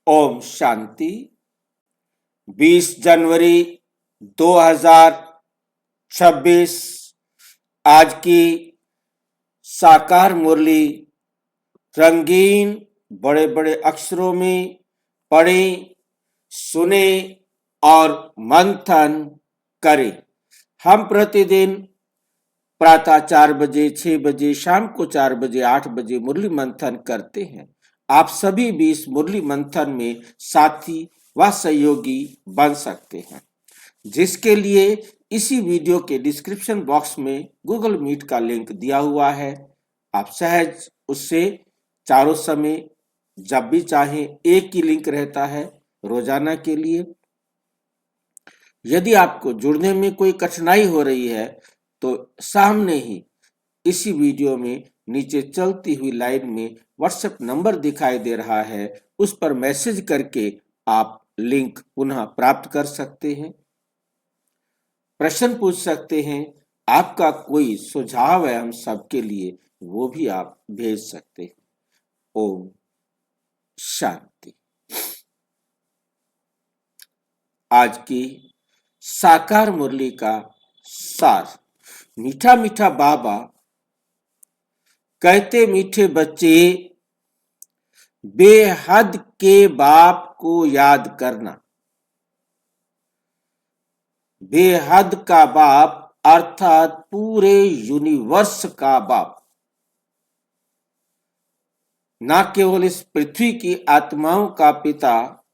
ओम शांति। 20 जनवरी 2026 आज की साकार मुरली रंगीन बड़े बड़े अक्षरों में पढ़ें, सुने और मंथन करें। हम प्रतिदिन प्रातः 4 बजे, 6 बजे, शाम को 4 बजे, 8 बजे मुरली मंथन करते हैं। आप सभी भी इस मुरली मंथन में साथी व सहयोगी बन सकते हैं, जिसके लिए इसी वीडियो के डिस्क्रिप्शन बॉक्स में गूगल मीट का लिंक दिया हुआ है। आप सहज उससे चारों समय जब भी चाहें, एक ही लिंक रहता है रोजाना के लिए। यदि आपको जुड़ने में कोई कठिनाई हो रही है तो सामने ही इसी वीडियो में नीचे चलती हुई लाइन में व्हाट्सएप नंबर दिखाई दे रहा है, उस पर मैसेज करके आप लिंक पुनः प्राप्त कर सकते हैं, प्रश्न पूछ सकते हैं, आपका कोई सुझाव है हम सबके लिए वो भी आप भेज सकते हैं। ओम शांति। आज की साकार मुरली का सार। मीठा मीठा बाबा कहते, मीठे बच्चे बेहद के बाप को याद करना। बेहद का बाप अर्थात पूरे यूनिवर्स का बाप, न केवल इस पृथ्वी की आत्माओं का पिता,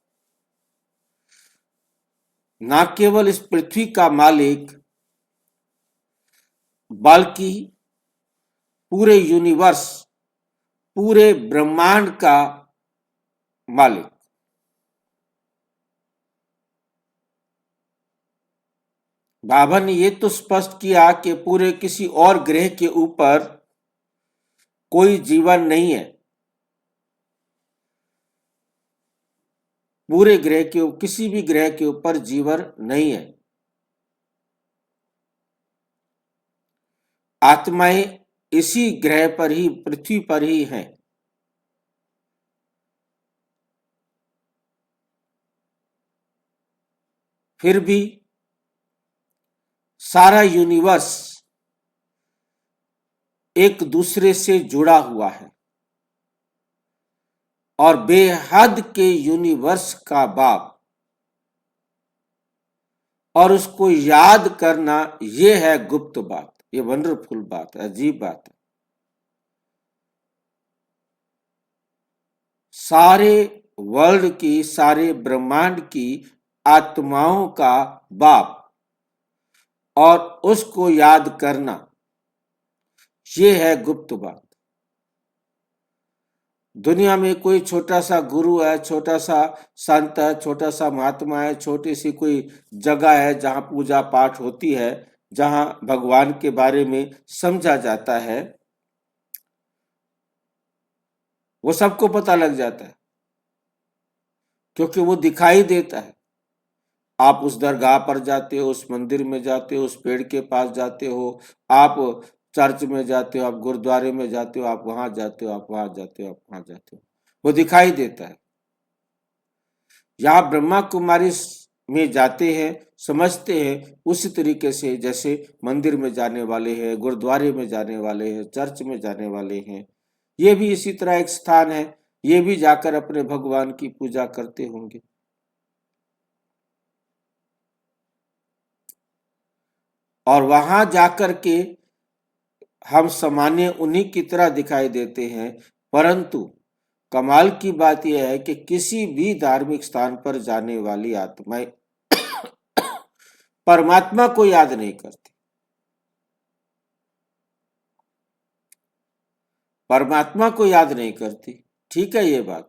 न केवल इस पृथ्वी का मालिक, बल्कि पूरे यूनिवर्स, पूरे ब्रह्मांड का मालिक। बाबा ने ये तो स्पष्ट किया कि पूरे किसी और ग्रह के ऊपर कोई जीवन नहीं है। पूरे ग्रह के किसी भी ग्रह के ऊपर जीवन नहीं है। आत्माएं इसी ग्रह पर ही, पृथ्वी पर ही हैं। फिर भी सारा यूनिवर्स एक दूसरे से जुड़ा हुआ है और बेहद के यूनिवर्स का बाप, और उसको याद करना ये है गुप्त बात, ये वंडरफुल बात है, अजीब बात है। सारे वर्ल्ड की, सारे ब्रह्मांड की आत्माओं का बाप और उसको याद करना ये है गुप्त बात। दुनिया में कोई छोटा सा गुरु है, छोटा सा संत है, छोटा सा महात्मा है, छोटी सी कोई जगह है जहां पूजा पाठ होती है, जहां भगवान के बारे में समझा जाता है, वो सबको पता लग जाता है क्योंकि वो दिखाई देता है। आप उस दरगाह पर जाते हो, उस मंदिर में जाते हो, उस पेड़ के पास जाते हो, आप चर्च में जाते हो, आप गुरुद्वारे में जाते हो, आप वहां जाते हो, आप वहां जाते हो, आप वहां जाते हो, वो दिखाई देता है। यहाँ ब्रह्मा कुमारी में जाते हैं, समझते हैं उसी तरीके से जैसे मंदिर में जाने वाले हैं, गुरुद्वारे में जाने वाले हैं, चर्च में जाने वाले हैं। ये भी इसी तरह एक स्थान है, ये भी जाकर अपने भगवान की पूजा करते होंगे। और वहां जाकर के हम सामान्य उन्हीं की तरह दिखाई देते हैं, परंतु कमाल की बात यह है कि किसी भी धार्मिक स्थान पर जाने वाली आत्माएं परमात्मा को याद नहीं करती। परमात्मा को याद नहीं करती। ठीक है, ये बात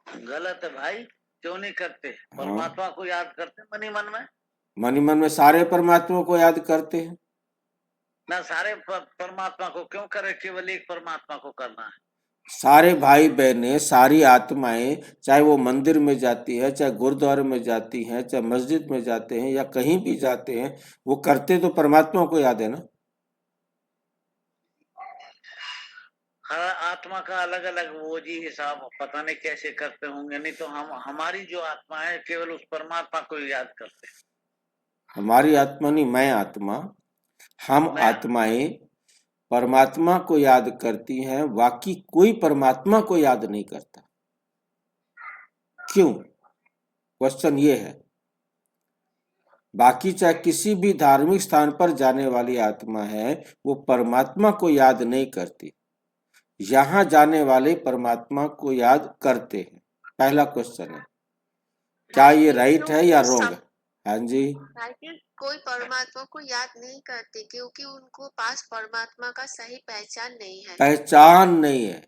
गलत है भाई, क्यों नहीं करते? परमात्मा को याद करते मनी मन में। मनी मन में सारे परमात्मा को याद करते हैं ना, सारे परमात्मा को क्यों करे, केवल एक परमात्मा को करना है। सारे भाई बहनें, सारी आत्माएं, चाहे वो मंदिर में जाती है, चाहे गुरुद्वारे में जाती हैं, चाहे मस्जिद में जाते हैं या कहीं भी जाते हैं, वो करते तो परमात्मा को याद है ना। हर आत्मा का अलग अलग वो जी हिसाब पता नहीं कैसे करते होंगे, नहीं तो हम हमारी जो आत्मा है केवल उस परमात्मा को ही याद करते हैं। हमारी आत्मा नहीं, मैं आत्मा, हम मैं आत्माएं परमात्मा को याद करती हैं, बाकी कोई परमात्मा को याद नहीं करता। क्यों? क्वेश्चन ये है। बाकी चाहे किसी भी धार्मिक स्थान पर जाने वाली आत्मा है, वो परमात्मा को याद नहीं करती। यहाँ जाने वाले परमात्मा को याद करते हैं। पहला क्वेश्चन है, क्या ये राइट है या रॉन्ग है? हाँ जी। कोई परमात्मा को याद नहीं करते क्योंकि उनको पास परमात्मा का सही पहचान नहीं है। पहचान नहीं है,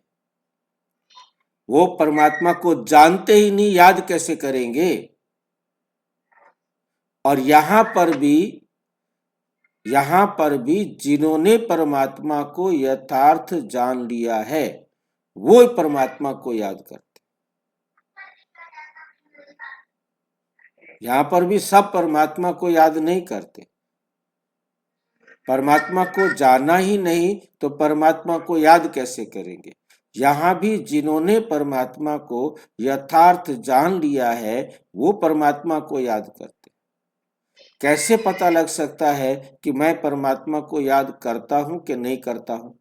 वो परमात्मा को जानते ही नहीं, याद कैसे करेंगे? और यहाँ पर भी जिन्होंने परमात्मा को यथार्थ जान लिया है, वो परमात्मा को याद करते। यहाँ पर भी सब परमात्मा को याद नहीं करते। परमात्मा को जाना ही नहीं तो परमात्मा को याद कैसे करेंगे? यहाँ भी जिन्होंने परमात्मा को यथार्थ जान लिया है, वो परमात्मा को याद करते। कैसे पता लग सकता है कि मैं परमात्मा को याद करता हूं कि नहीं करता हूं?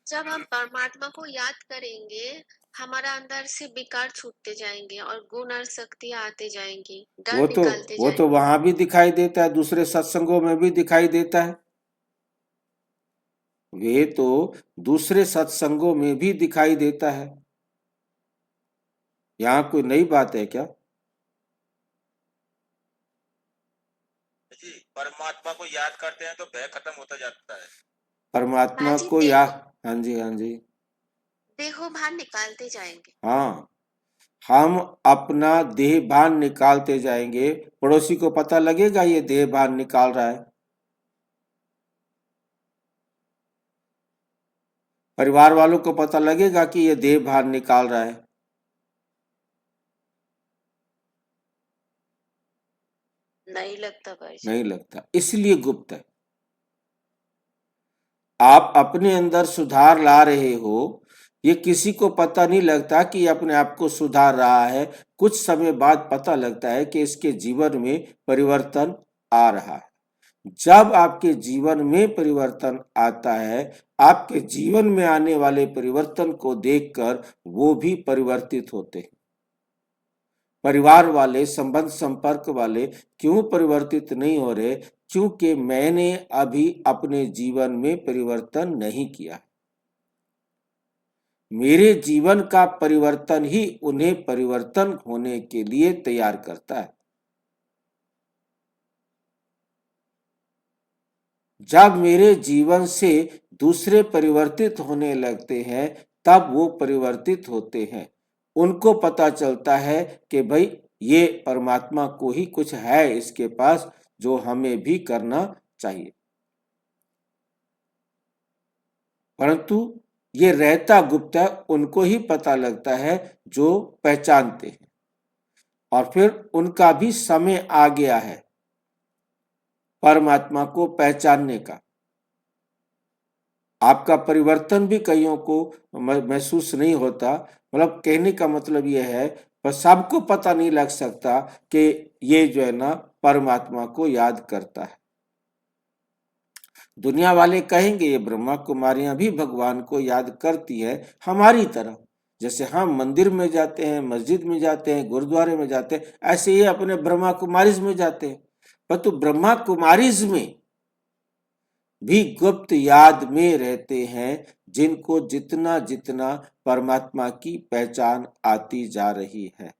जब हम परमात्मा को याद करेंगे, हमारा अंदर से विकार छूटते जाएंगे और गुण और शक्तियां आते जाएंगी, डर निकलते वो तो जाएंगे। वहां भी दिखाई देता है, दूसरे सत्संगों में भी दिखाई देता है। वे तो दूसरे सत्संगों में भी दिखाई देता है। यहाँ कोई नई बात है क्या? जी, परमात्मा को याद करते हैं तो भय खत्म होता जाता है। परमात्मा बाजी को याद, हाँ जी, हाँ जी, देहो भान निकालते जाएंगे। हाँ, हम अपना देह भान निकालते जाएंगे। पड़ोसी को पता लगेगा ये देह भान निकाल रहा है। परिवार वालों को पता लगेगा कि ये देह भान निकाल रहा है। नहीं लगता बाजी। नहीं लगता, इसलिए गुप्त है। आप अपने अंदर सुधार ला रहे हो, ये किसी को पता नहीं लगता कि ये अपने आप को सुधार रहा है। कुछ समय बाद पता लगता है कि इसके जीवन में परिवर्तन आ रहा है। जब आपके जीवन में परिवर्तन आता है, आपके जीवन में आने वाले परिवर्तन को देखकर वो भी परिवर्तित होते हैं। परिवार वाले, संबंध संपर्क वाले क्यों परिवर्तित नहीं हो रहे? क्योंकि मैंने अभी अपने जीवन में परिवर्तन नहीं किया। मेरे जीवन का परिवर्तन ही उन्हें परिवर्तन होने के लिए तैयार करता है। जब मेरे जीवन से दूसरे परिवर्तित होने लगते हैं, तब वो परिवर्तित होते हैं। उनको पता चलता है कि भाई ये परमात्मा को ही कुछ है इसके पास, जो हमें भी करना चाहिए। परंतु ये रहता गुप्त है, उनको ही पता लगता है जो पहचानते हैं। और फिर उनका भी समय आ गया है परमात्मा को पहचानने का। आपका परिवर्तन भी कईयों को महसूस नहीं होता। मतलब कहने का मतलब यह है, पर सबको पता नहीं लग सकता कि ये जो है ना परमात्मा को याद करता है। दुनिया वाले कहेंगे ये ब्रह्मा कुमारियां भी भगवान को याद करती है हमारी तरह। जैसे हम मंदिर में जाते हैं, मस्जिद में जाते हैं, गुरुद्वारे में जाते हैं, ऐसे ही अपने ब्रह्मा कुमारीज में जाते हैं। परंतु ब्रह्मा कुमारीज में भी गुप्त याद में रहते हैं, जिनको जितना जितना परमात्मा की पहचान आती जा रही है,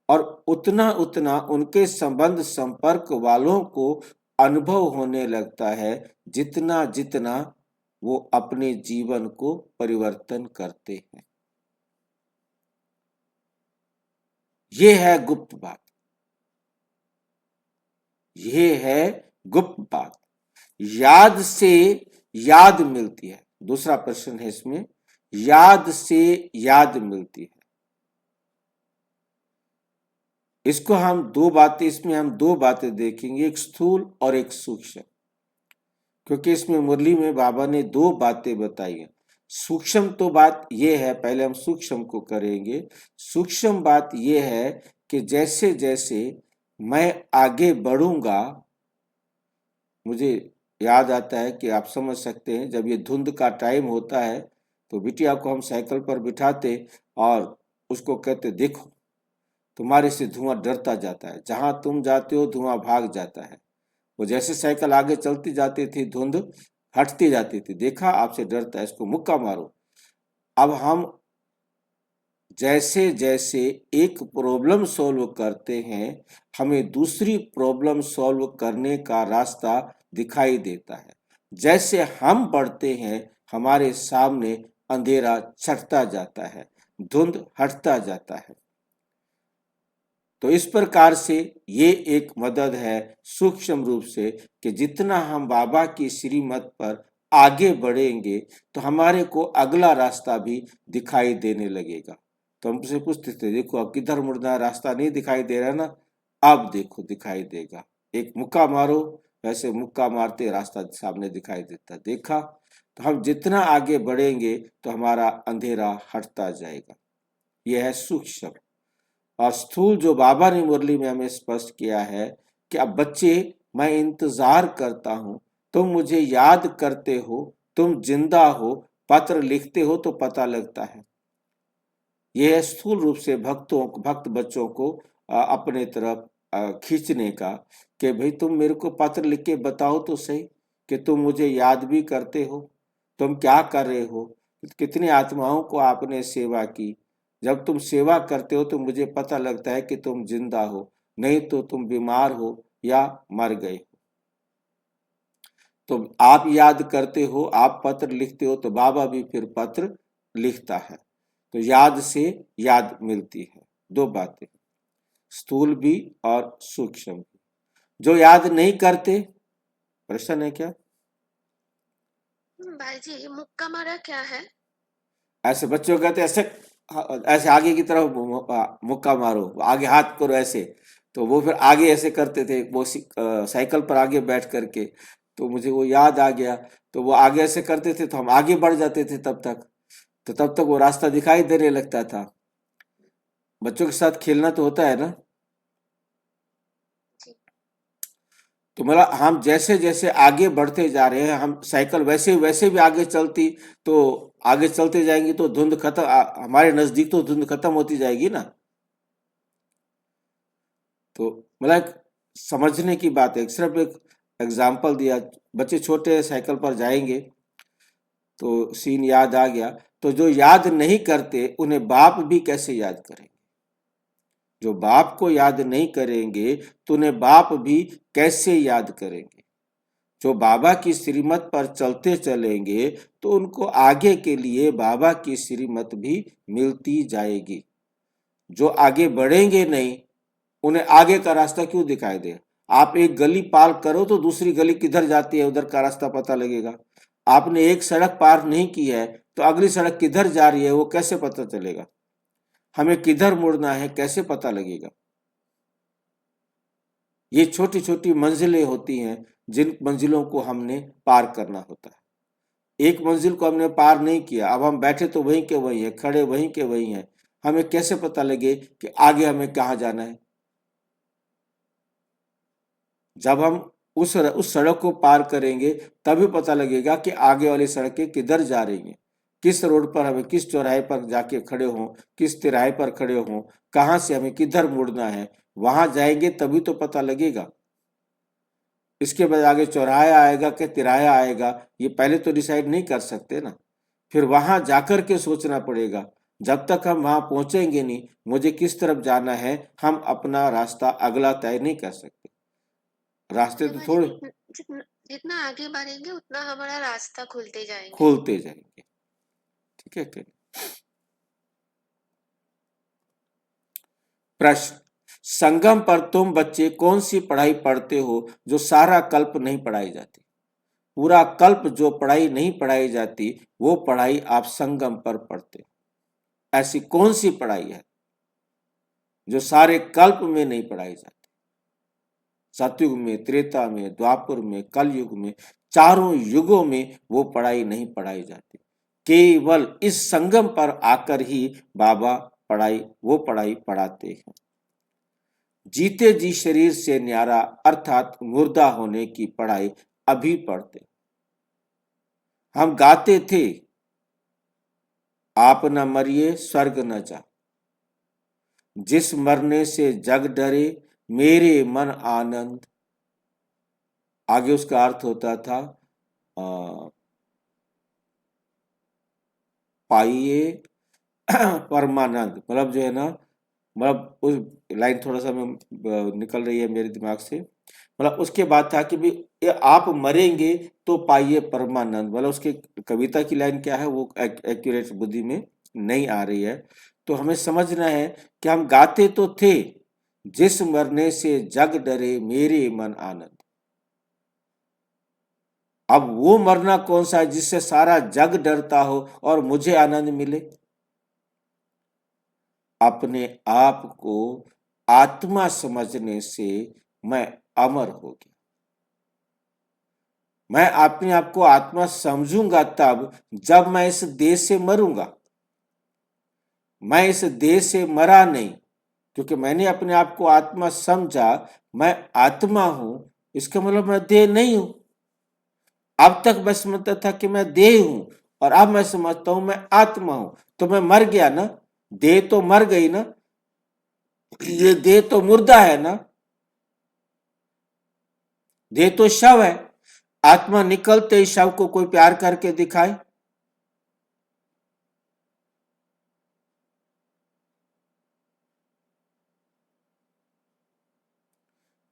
और उतना उतना उनके संबंध संपर्क वालों को अनुभव होने लगता है, जितना जितना वो अपने जीवन को परिवर्तन करते हैं। ये है गुप्त बात, ये है गुप्त बात। याद से याद मिलती है। दूसरा प्रश्न है इसमें, याद से याद मिलती है। इसको हम इसमें हम दो बातें देखेंगे, एक स्थूल और एक सूक्ष्म। क्योंकि इसमें मुरली में बाबा ने दो बातें बताई हैं। सूक्ष्म तो बात ये है, पहले हम सूक्ष्म को करेंगे। सूक्ष्म बात ये है कि जैसे जैसे मैं आगे बढ़ूंगा, मुझे याद आता है कि आप समझ सकते हैं, जब ये धुंध का टाइम होता है तो बिटिया को हम साइकिल पर बिठाते और उसको कहते देखो तुम्हारे से धुआं डरता जाता है, जहां तुम जाते हो धुआं भाग जाता है। वो जैसे साइकिल आगे चलती जाती थी धुंध हटती जाती थी, देखा आपसे डरता है, इसको मुक्का मारो। अब हम जैसे जैसे एक प्रॉब्लम सॉल्व करते हैं, हमें दूसरी प्रॉब्लम सॉल्व करने का रास्ता दिखाई देता है। जैसे हम बढ़ते हैं, हमारे सामने अंधेरा छटता जाता है, धुंध हटता जाता है। तो इस प्रकार से ये एक मदद है सूक्ष्म रूप से कि जितना हम बाबा की श्रीमत पर आगे बढ़ेंगे तो हमारे को अगला रास्ता भी दिखाई देने लगेगा। तो हमसे पूछते थे देखो अब किधर मुड़ना है, रास्ता नहीं दिखाई दे रहा ना, अब देखो दिखाई देगा, एक मुक्का मारो, वैसे मुक्का मारते रास्ता सामने दिखाई देता, देखा। तो हम जितना आगे बढ़ेंगे तो हमारा अंधेरा हटता जाएगा। यह है सूक्ष्म। और स्थूल जो बाबा ने मुरली में हमें स्पष्ट किया है कि अब बच्चे मैं इंतजार करता हूं, तुम मुझे याद करते हो, तुम जिंदा हो, पत्र लिखते हो तो पता लगता है। यह है स्थूल रूप से भक्त बच्चों को अपने तरफ खींचने का कि भाई तुम मेरे को पत्र लिख के बताओ तो सही कि तुम मुझे याद भी करते हो, तुम क्या कर रहे हो, कितनी आत्माओं को आपने सेवा की। जब तुम सेवा करते हो तो मुझे पता लगता है कि तुम जिंदा हो, नहीं तो तुम बीमार हो या मर गए हो। तो आप याद करते हो, आप पत्र लिखते हो तो बाबा भी फिर पत्र लिखता है। तो याद से याद मिलती है। दो बातें, स्थूल भी और सूक्ष्म भी। जो याद नहीं करते, प्रश्न है क्या? भाई जी, मुक्का मारा क्या है? ऐसे बच्चों कहते ऐसे ऐसे आगे की तरफ मुक्का मारो, आगे हाथ करो ऐसे, तो वो फिर आगे ऐसे करते थे वो साइकिल पर आगे बैठ करके। तो मुझे वो याद आ गया, तो वो आगे ऐसे करते थे तो हम आगे बढ़ जाते थे तब तक वो रास्ता दिखाई देने लगता था। बच्चों के साथ खेलना तो होता है ना। जी। तो मतलब हम जैसे जैसे आगे बढ़ते जा रहे हैं, हम साइकिल वैसे वैसे भी आगे चलती, तो आगे चलते जाएंगे तो धुंध खत्म, हमारे नजदीक तो धुंध खत्म होती जाएगी ना। तो मतलब समझने की बात है, सिर्फ एक एग्जाम्पल दिया। बच्चे छोटे साइकिल पर जाएंगे तो सीन याद आ गया। तो जो याद नहीं करते उन्हें बाप भी कैसे याद करेंगे? जो बाप को याद नहीं करेंगे तो उन्हें बाप भी कैसे याद करेंगे? जो बाबा की श्रीमत पर चलते चलेंगे तो उनको आगे के लिए बाबा की श्रीमत भी मिलती जाएगी। जो आगे बढ़ेंगे नहीं, उन्हें आगे का रास्ता क्यों दिखाई दे? आप एक गली पार करो तो दूसरी गली किधर जाती है उधर का रास्ता पता लगेगा। आपने एक सड़क पार नहीं की है तो अगली सड़क किधर जा रही है वो कैसे पता चलेगा? हमें किधर मुड़ना है कैसे पता लगेगा? ये छोटी छोटी मंजिलें होती हैं जिन मंजिलों को हमने पार करना होता है। एक मंजिल को हमने पार नहीं किया, अब हम बैठे तो वहीं के वहीं है, खड़े वहीं के वहीं हैं, हमें कैसे पता लगे कि आगे हमें कहाँ जाना है? जब हम उस सड़क को पार करेंगे तभी पता लगेगा कि आगे वाली सड़कें किधर जा रही हैं, किस रोड पर हमें, किस चौराहे पर जाके खड़े हों, किस तिराहे पर खड़े हों, कहाँ से हमें किधर मुड़ना है, वहां जाएंगे तभी तो पता लगेगा। इसके बाद आगे चौराहा आएगा कि तिराहा आएगा, ये पहले तो डिसाइड नहीं कर सकते ना। फिर वहां जाकर के सोचना पड़ेगा। जब तक हम वहां पहुंचेंगे नहीं, मुझे किस तरफ जाना है, हम अपना रास्ता अगला तय नहीं कर सकते। रास्ते तो बाबा जी, थोड़े जितना जितना आगे बढ़ेंगे उतना हमारा रास्ता खुलते जाएंगे। खोलते जाएंगे। ठीक है कि नहीं? प्रश्न, संगम पर तुम बच्चे कौन सी पढ़ाई पढ़ते हो जो सारा कल्प नहीं पढ़ाई जाती? पूरा कल्प जो पढ़ाई नहीं पढ़ाई जाती वो पढ़ाई आप संगम पर पढ़ते हो। ऐसी कौन सी पढ़ाई है जो सारे कल्प में नहीं पढ़ाई जाती? सतयुग में, त्रेता में, द्वापर में, कलयुग में, चारों युगों में वो पढ़ाई नहीं पढ़ाई जाती। केवल इस संगम पर आकर ही बाबा वो पढ़ाई पढ़ाते हैं। जीते जी शरीर से न्यारा अर्थात मुर्दा होने की पढ़ाई अभी पढ़ते। हम गाते थे, आप न मरिए स्वर्ग न जा, जिस मरने से जग डरे मेरे मन आनंद। आगे उसका अर्थ होता था पाइए परमानंद, मतलब जो है ना, मतलब उस लाइन थोड़ा सा निकल रही है मेरे दिमाग से। मतलब उसके बाद था कि भी आप मरेंगे तो पाइए परमानंद, मतलब उसके कविता की लाइन क्या है वो एक्यूरेट बुद्धि में नहीं आ रही है। तो हमें समझना है कि हम गाते तो थे, जिस मरने से जग डरे मेरे मन आनंद। अब वो मरना कौन सा है जिससे सारा जग डरता हो और मुझे आनंद मिले? अपने आप को आत्मा समझने से मैं अमर हो गया। मैं अपने आप को आत्मा समझूंगा तब जब मैं इस देह से मरूंगा। मैं इस देह से मरा नहीं, क्योंकि मैंने अपने आप को आत्मा समझा। मैं आत्मा हूं, इसका मतलब मैं देह नहीं हूं। अब तक मैं समझता था कि मैं देह हूं, और अब मैं समझता हूं मैं आत्मा हूं। तो मैं मर गया ना, देह तो मर गई ना, ये देह तो मुर्दा है ना, देह तो शव है। आत्मा निकलते ही शव को कोई प्यार करके दिखाए?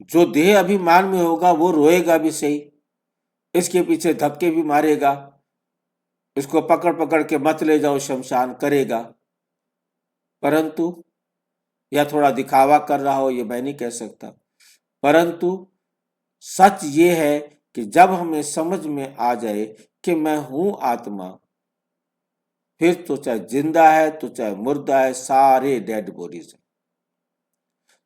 जो देह अभिमान में होगा वो रोएगा भी सही, इसके पीछे धक्के भी मारेगा, इसको पकड़ पकड़ के मत ले जाओ शमशान करेगा। परंतु या थोड़ा दिखावा कर रहा हो, ये मैं नहीं कह सकता, परंतु सच ये है कि जब हमें समझ में आ जाए कि मैं हूं आत्मा, फिर तो चाहे जिंदा है तो चाहे मुर्दा है, सारे डेड बॉडीज हैं,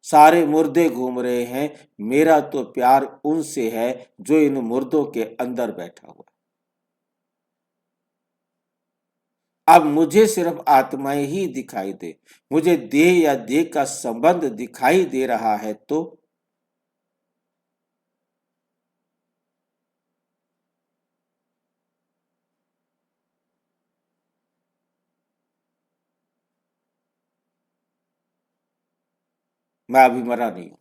सारे मुर्दे घूम रहे हैं। मेरा तो प्यार उनसे है जो इन मुर्दों के अंदर बैठा हुआ है। अब मुझे सिर्फ आत्माएं ही दिखाई दे, मुझे देह या देह का संबंध दिखाई दे रहा है तो मैं अभी मरा नहीं हूं।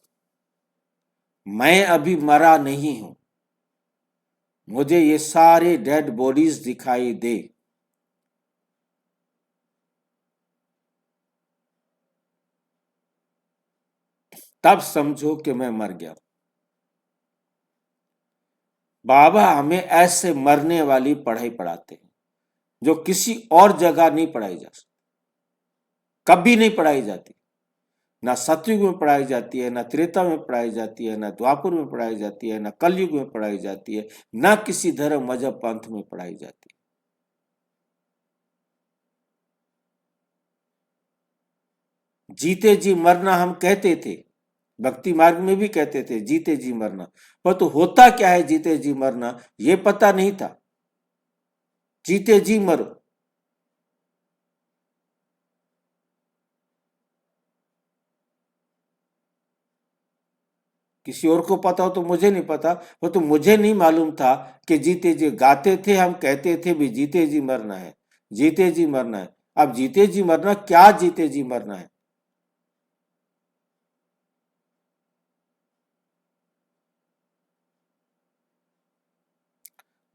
मैं अभी मरा नहीं हूं। मुझे ये सारे डेड बॉडीज दिखाई दे, तब समझो कि मैं मर गया। बाबा हमें ऐसे मरने वाली पढ़ाई पढ़ाते हैं जो किसी और जगह नहीं पढ़ाई जा सकती, कभी नहीं पढ़ाई जाती। ना सतयुग में पढ़ाई जाती है, ना त्रेता में पढ़ाई जाती है, ना द्वापर में पढ़ाई जाती है, ना कलयुग में पढ़ाई जाती है, ना किसी धर्म मजहब पंथ में पढ़ाई जाती है। जीते जी मरना हम कहते थे, भक्ति मार्ग में भी कहते थे जीते जी मरना, पर तो होता क्या है जीते जी मरना ये पता नहीं था। जीते जी मरो, किसी और को पता हो तो मुझे नहीं पता, वो तो मुझे नहीं मालूम था कि जीते जी गाते थे, हम कहते थे भी जीते जी मरना है, जीते जी मरना है। अब जीते जी मरना क्या, जीते जी मरना है?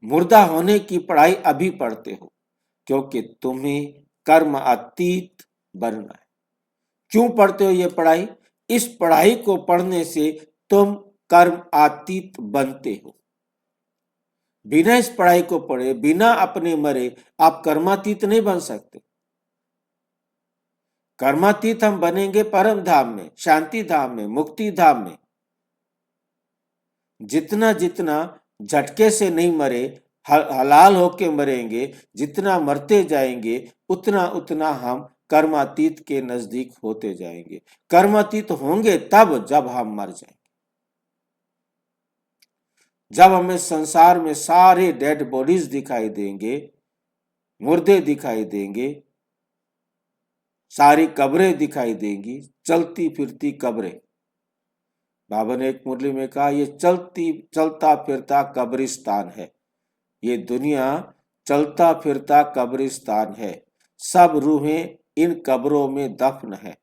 मुर्दा होने की पढ़ाई अभी पढ़ते हो, क्योंकि तुम्हें कर्म अतीत बनना है। क्यों पढ़ते हो ये पढ़ाई? इस पढ़ाई को पढ़ने से तुम कर्म अतीत बनते हो। बिना इस पढ़ाई को पढ़े, बिना अपने मरे आप कर्मातीत नहीं बन सकते। कर्मातीत हम बनेंगे परम धाम में, शांति धाम में, मुक्ति धाम में। जितना जितना झटके से नहीं मरे, हलाल होके मरेंगे, जितना मरते जाएंगे उतना उतना हम कर्मातीत के नजदीक होते जाएंगे। कर्मातीत होंगे तब जब हम मर जाएंगे। जब हमें संसार में सारे डेड बॉडीज दिखाई देंगे, मुर्दे दिखाई देंगे, सारी कब्रें दिखाई देंगी, चलती फिरती कब्रें। बाबा ने एक मुरली में कहा, ये चलता फिरता कब्रिस्तान है, ये दुनिया चलता फिरता कब्रिस्तान है, सब रूहें इन कब्रों में दफन है।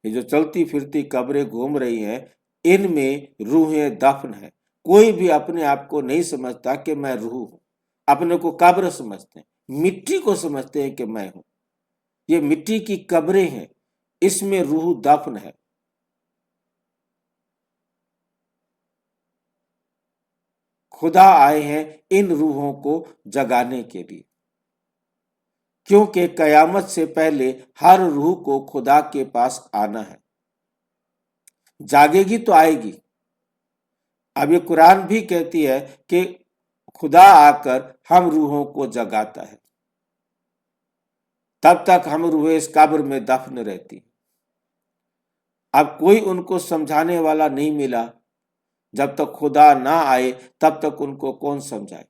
ये जो चलती फिरती कब्रें घूम रही हैं, इनमें रूहें दफन है। कोई भी अपने आप को नहीं समझता कि मैं रूह हूं, अपने को कब्र समझते हैं, मिट्टी को समझते हैं कि मैं हूं। ये मिट्टी की कब्रें हैं, इसमें रूह दफन है। खुदा आए हैं इन रूहों को जगाने के लिए, क्योंकि कयामत से पहले हर रूह को खुदा के पास आना है। जागेगी तो आएगी। अब ये कुरान भी कहती है कि खुदा आकर हम रूहों को जगाता है, तब तक हम रूहें इस कब्र में दफन रहती। अब कोई उनको समझाने वाला नहीं मिला। जब तक खुदा ना आए तब तक उनको कौन समझाए।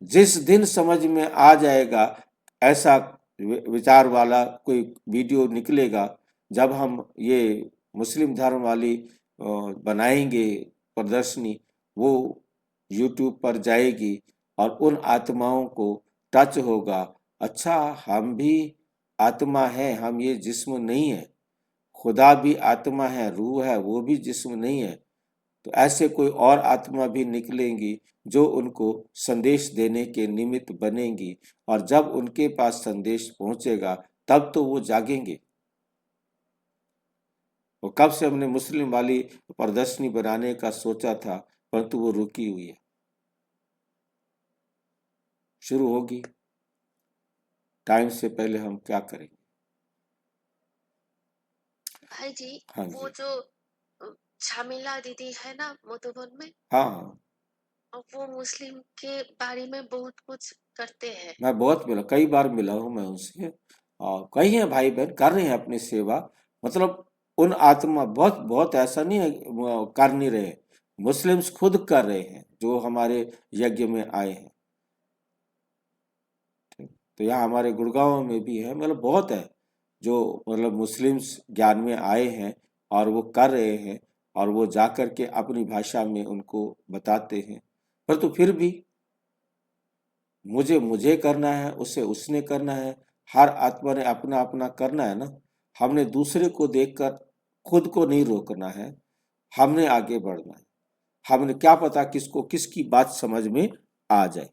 जिस दिन समझ में आ जाएगा, ऐसा विचार वाला कोई वीडियो निकलेगा, जब हम ये मुस्लिम धर्म वाली बनाएंगे प्रदर्शनी, वो यूट्यूब पर जाएगी और उन आत्माओं को टच होगा, अच्छा हम भी आत्मा है, हम ये जिस्म नहीं है, खुदा भी आत्मा है, रूह है, वो भी जिस्म नहीं है। तो ऐसे कोई और आत्मा भी निकलेंगी जो उनको संदेश देने के निमित्त बनेंगी, और जब उनके पास संदेश पहुंचेगा तब तो वो जागेंगे। वो कब से हमने मुस्लिम वाली प्रदर्शनी बनाने का सोचा था, परंतु वो रुकी हुई है। शुरू होगी, टाइम से पहले हम क्या करेंगे। भाई जी, हाँ वो जी, जो शामिला दीदी है ना मधुबन में, हाँ, और वो मुस्लिम के बारे में बहुत कुछ करते हैं। मैं बहुत मिला, कई बार मिला हूँ मैं उनसे, और कई हैं भाई बहन कर रहे हैं अपनी सेवा। मतलब उन आत्मा बहुत बहुत ऐसा नहीं है वो कर नहीं रहे, मुस्लिम्स खुद कर रहे हैं जो हमारे यज्ञ में आए हैं। ठीक, तो यहाँ हमारे गुड़गांव में भी है, मतलब बहुत है जो मतलब मुस्लिम्स ज्ञान में आए हैं और वो कर रहे हैं, और वो जा कर के अपनी भाषा में उनको बताते हैं। पर तो फिर भी मुझे मुझे करना है, उसे उसने करना है, हर आत्मा ने अपना अपना करना है ना। हमने दूसरे को देखकर खुद को नहीं रोकना है, हमने आगे बढ़ना है। हमने क्या पता किसको किसकी बात समझ में आ जाए।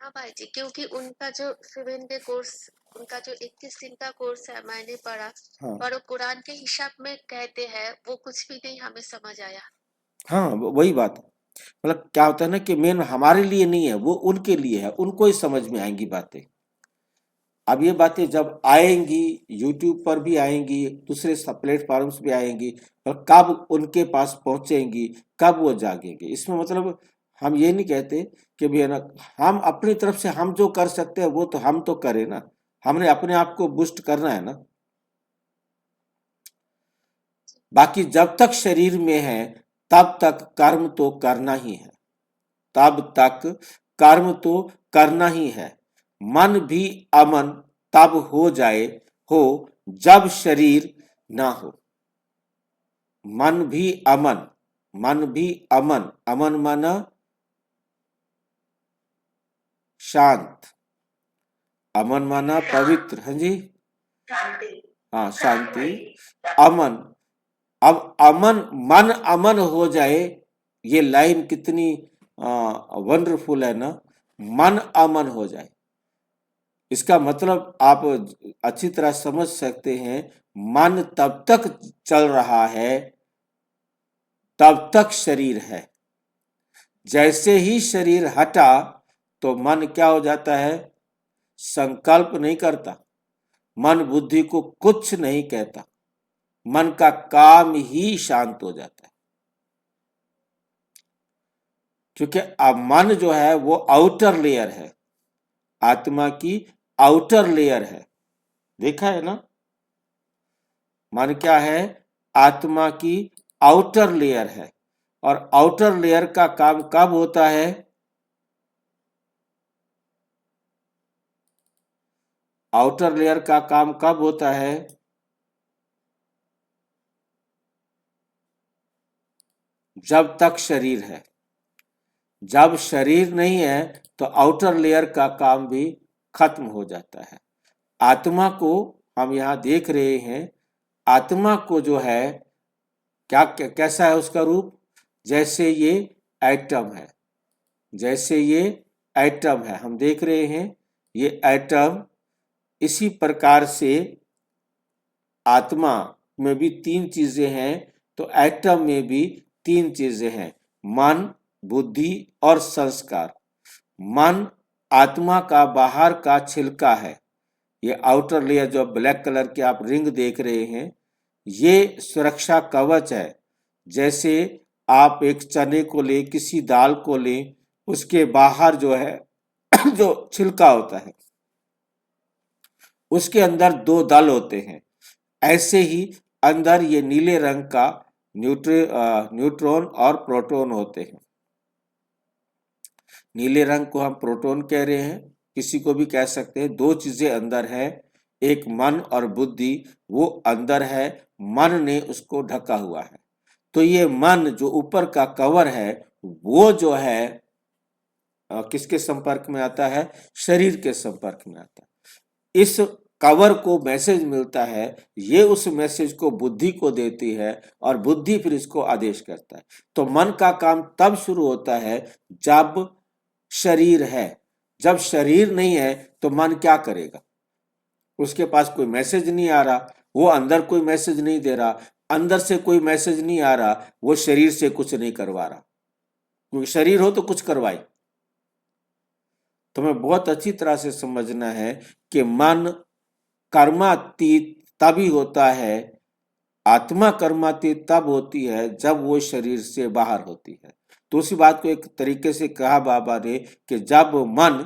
हाँ भाई जी, क्योंकि उनका जो 7 डे कोर्स, उनका जो 21 दिन का कोर्स है, मैंने पढ़ा, हाँ, पर वो कुरान के हिसाब में कहते हैं, वो कुछ भी नहीं हमें समझ आया। हाँ, वही बात है। मतलब क्या होता है ना कि मेन हमारे लिए नहीं है, वो उनके लिए है, उनको ही समझ में आएंगी बातें। अब ये बातें जब आएंगी, यूट्यूब पर भी आएंगी, दूसरे प्लेटफॉर्म्स पे आएंगी, और कब उनके पास पहुंचेंगी, कब वो जागेंगे। इसमें मतलब हम ये नहीं कहते कि भी है ना, हम अपनी तरफ से हम जो कर सकते हैं वो तो हम तो करें ना, हमने अपने आप को बूस्ट करना है ना। बाकी जब तक शरीर में है तब तक कर्म तो करना ही है, तब तक कर्म तो करना ही है। मन भी अमन तब हो जाए हो जब शरीर ना हो। मन भी अमन, मन भी अमन, अमन माना शांत, अमन माना पवित्र। हाँ जी, हाँ शांति, अमन। अब अमन, मन अमन हो जाए, ये लाइन कितनी वंडरफुल है ना, मन अमन हो जाए। इसका मतलब आप अच्छी तरह समझ सकते हैं, मन तब तक चल रहा है तब तक शरीर है। जैसे ही शरीर हटा तो मन क्या हो जाता है, संकल्प नहीं करता, मन बुद्धि को कुछ नहीं कहता, मन का काम ही शांत हो जाता है। क्योंकि अब मन जो है वो आउटर लेयर है, आत्मा की आउटर लेयर है। देखा है ना, मन क्या है, आत्मा की आउटर लेयर है। और आउटर लेयर का काम कब होता है? आउटर लेयर का काम कब होता है? जब तक शरीर है। जब शरीर नहीं है तो आउटर लेयर का काम भी खत्म हो जाता है। आत्मा को हम यहाँ देख रहे हैं, आत्मा को जो है कैसा है उसका रूप? जैसे ये एटम है, जैसे ये एटम है, हम देख रहे हैं ये एटम। इसी प्रकार से आत्मा में भी तीन चीजें हैं, तो एटम में भी तीन चीजें हैं, मन, बुद्धि और संस्कार। मन आत्मा का बाहर का छिलका है। ये आउटर लेयर जो ब्लैक कलर की आप रिंग देख रहे हैं, ये सुरक्षा कवच है। जैसे आप एक चने को ले, किसी दाल को ले, उसके बाहर जो है जो छिलका होता है, उसके अंदर दो दल होते हैं। ऐसे ही अंदर ये नीले रंग का न्यूट्रॉन और प्रोटॉन होते हैं। नीले रंग को हम प्रोटॉन कह रहे हैं, किसी को भी कह सकते हैं। दो चीजें अंदर है, एक मन और बुद्धि, वो अंदर है, मन ने उसको ढका हुआ है। तो ये मन जो ऊपर का कवर है, वो जो है किसके संपर्क में आता है? शरीर के संपर्क में आता है। इस कवर को मैसेज मिलता है, ये उस मैसेज को बुद्धि को देती है और बुद्धि फिर इसको आदेश करता है। तो मन का काम तब शुरू होता है जब शरीर है। जब शरीर नहीं है तो मन क्या करेगा? उसके पास कोई मैसेज नहीं आ रहा, वो अंदर कोई मैसेज नहीं दे रहा, अंदर से कोई मैसेज नहीं आ रहा, वो शरीर से कुछ नहीं करवा रहा। क्योंकि शरीर हो तो कुछ करवाए। तुम्हें बहुत अच्छी तरह से समझना है कि मन कर्मातीत तभी होता है, आत्मा कर्मातीत तब होती है जब वो शरीर से बाहर होती है। तो उसी बात को एक तरीके से कहा बाबा ने कि जब मन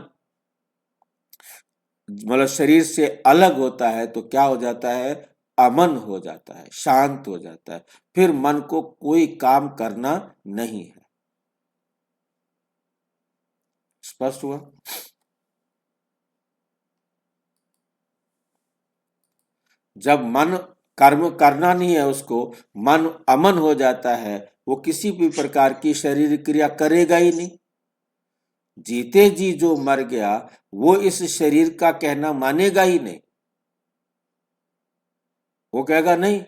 मतलब शरीर से अलग होता है तो क्या हो जाता है? अमन हो जाता है, शांत हो जाता है, फिर मन को कोई काम करना नहीं है। स्पष्ट हुआ? जब मन कर्म करना नहीं है, उसको मन अमन हो जाता है, वो किसी भी प्रकार की शारीरिक क्रिया करेगा ही नहीं। जीते जी जो मर गया वो इस शरीर का कहना मानेगा ही नहीं। वो कहेगा नहीं,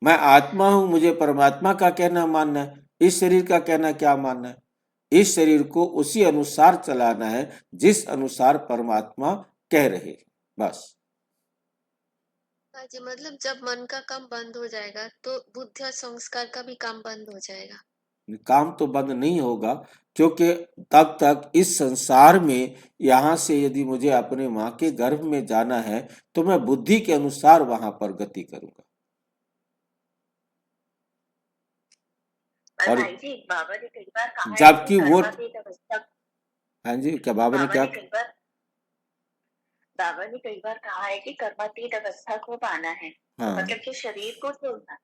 मैं आत्मा हूं, मुझे परमात्मा का कहना मानना है, इस शरीर का कहना क्या मानना है? इस शरीर को उसी अनुसार चलाना है जिस अनुसार परमात्मा कह रहे हैं, बस। जी मतलब जब मन का काम बंद हो जाएगा तो बुद्धि और संस्कार का भी काम बंद हो जाएगा। काम तो बंद नहीं होगा, क्योंकि तब तक इस संसार में यहाँ से यदि मुझे अपने माँ के गर्भ में जाना है तो मैं बुद्धि के अनुसार वहां पर गति करूंगा। और भाई जी, बाबा ने कई बार कहा है जबकि कि वो कर्मातीत अवस्था, हाँ जी, क्या बाबा ने बाबा ने कई बार कहा है कि कर्मातीत अवस्था को पाना है। हाँ मतलब कि शरीर को छोड़ना,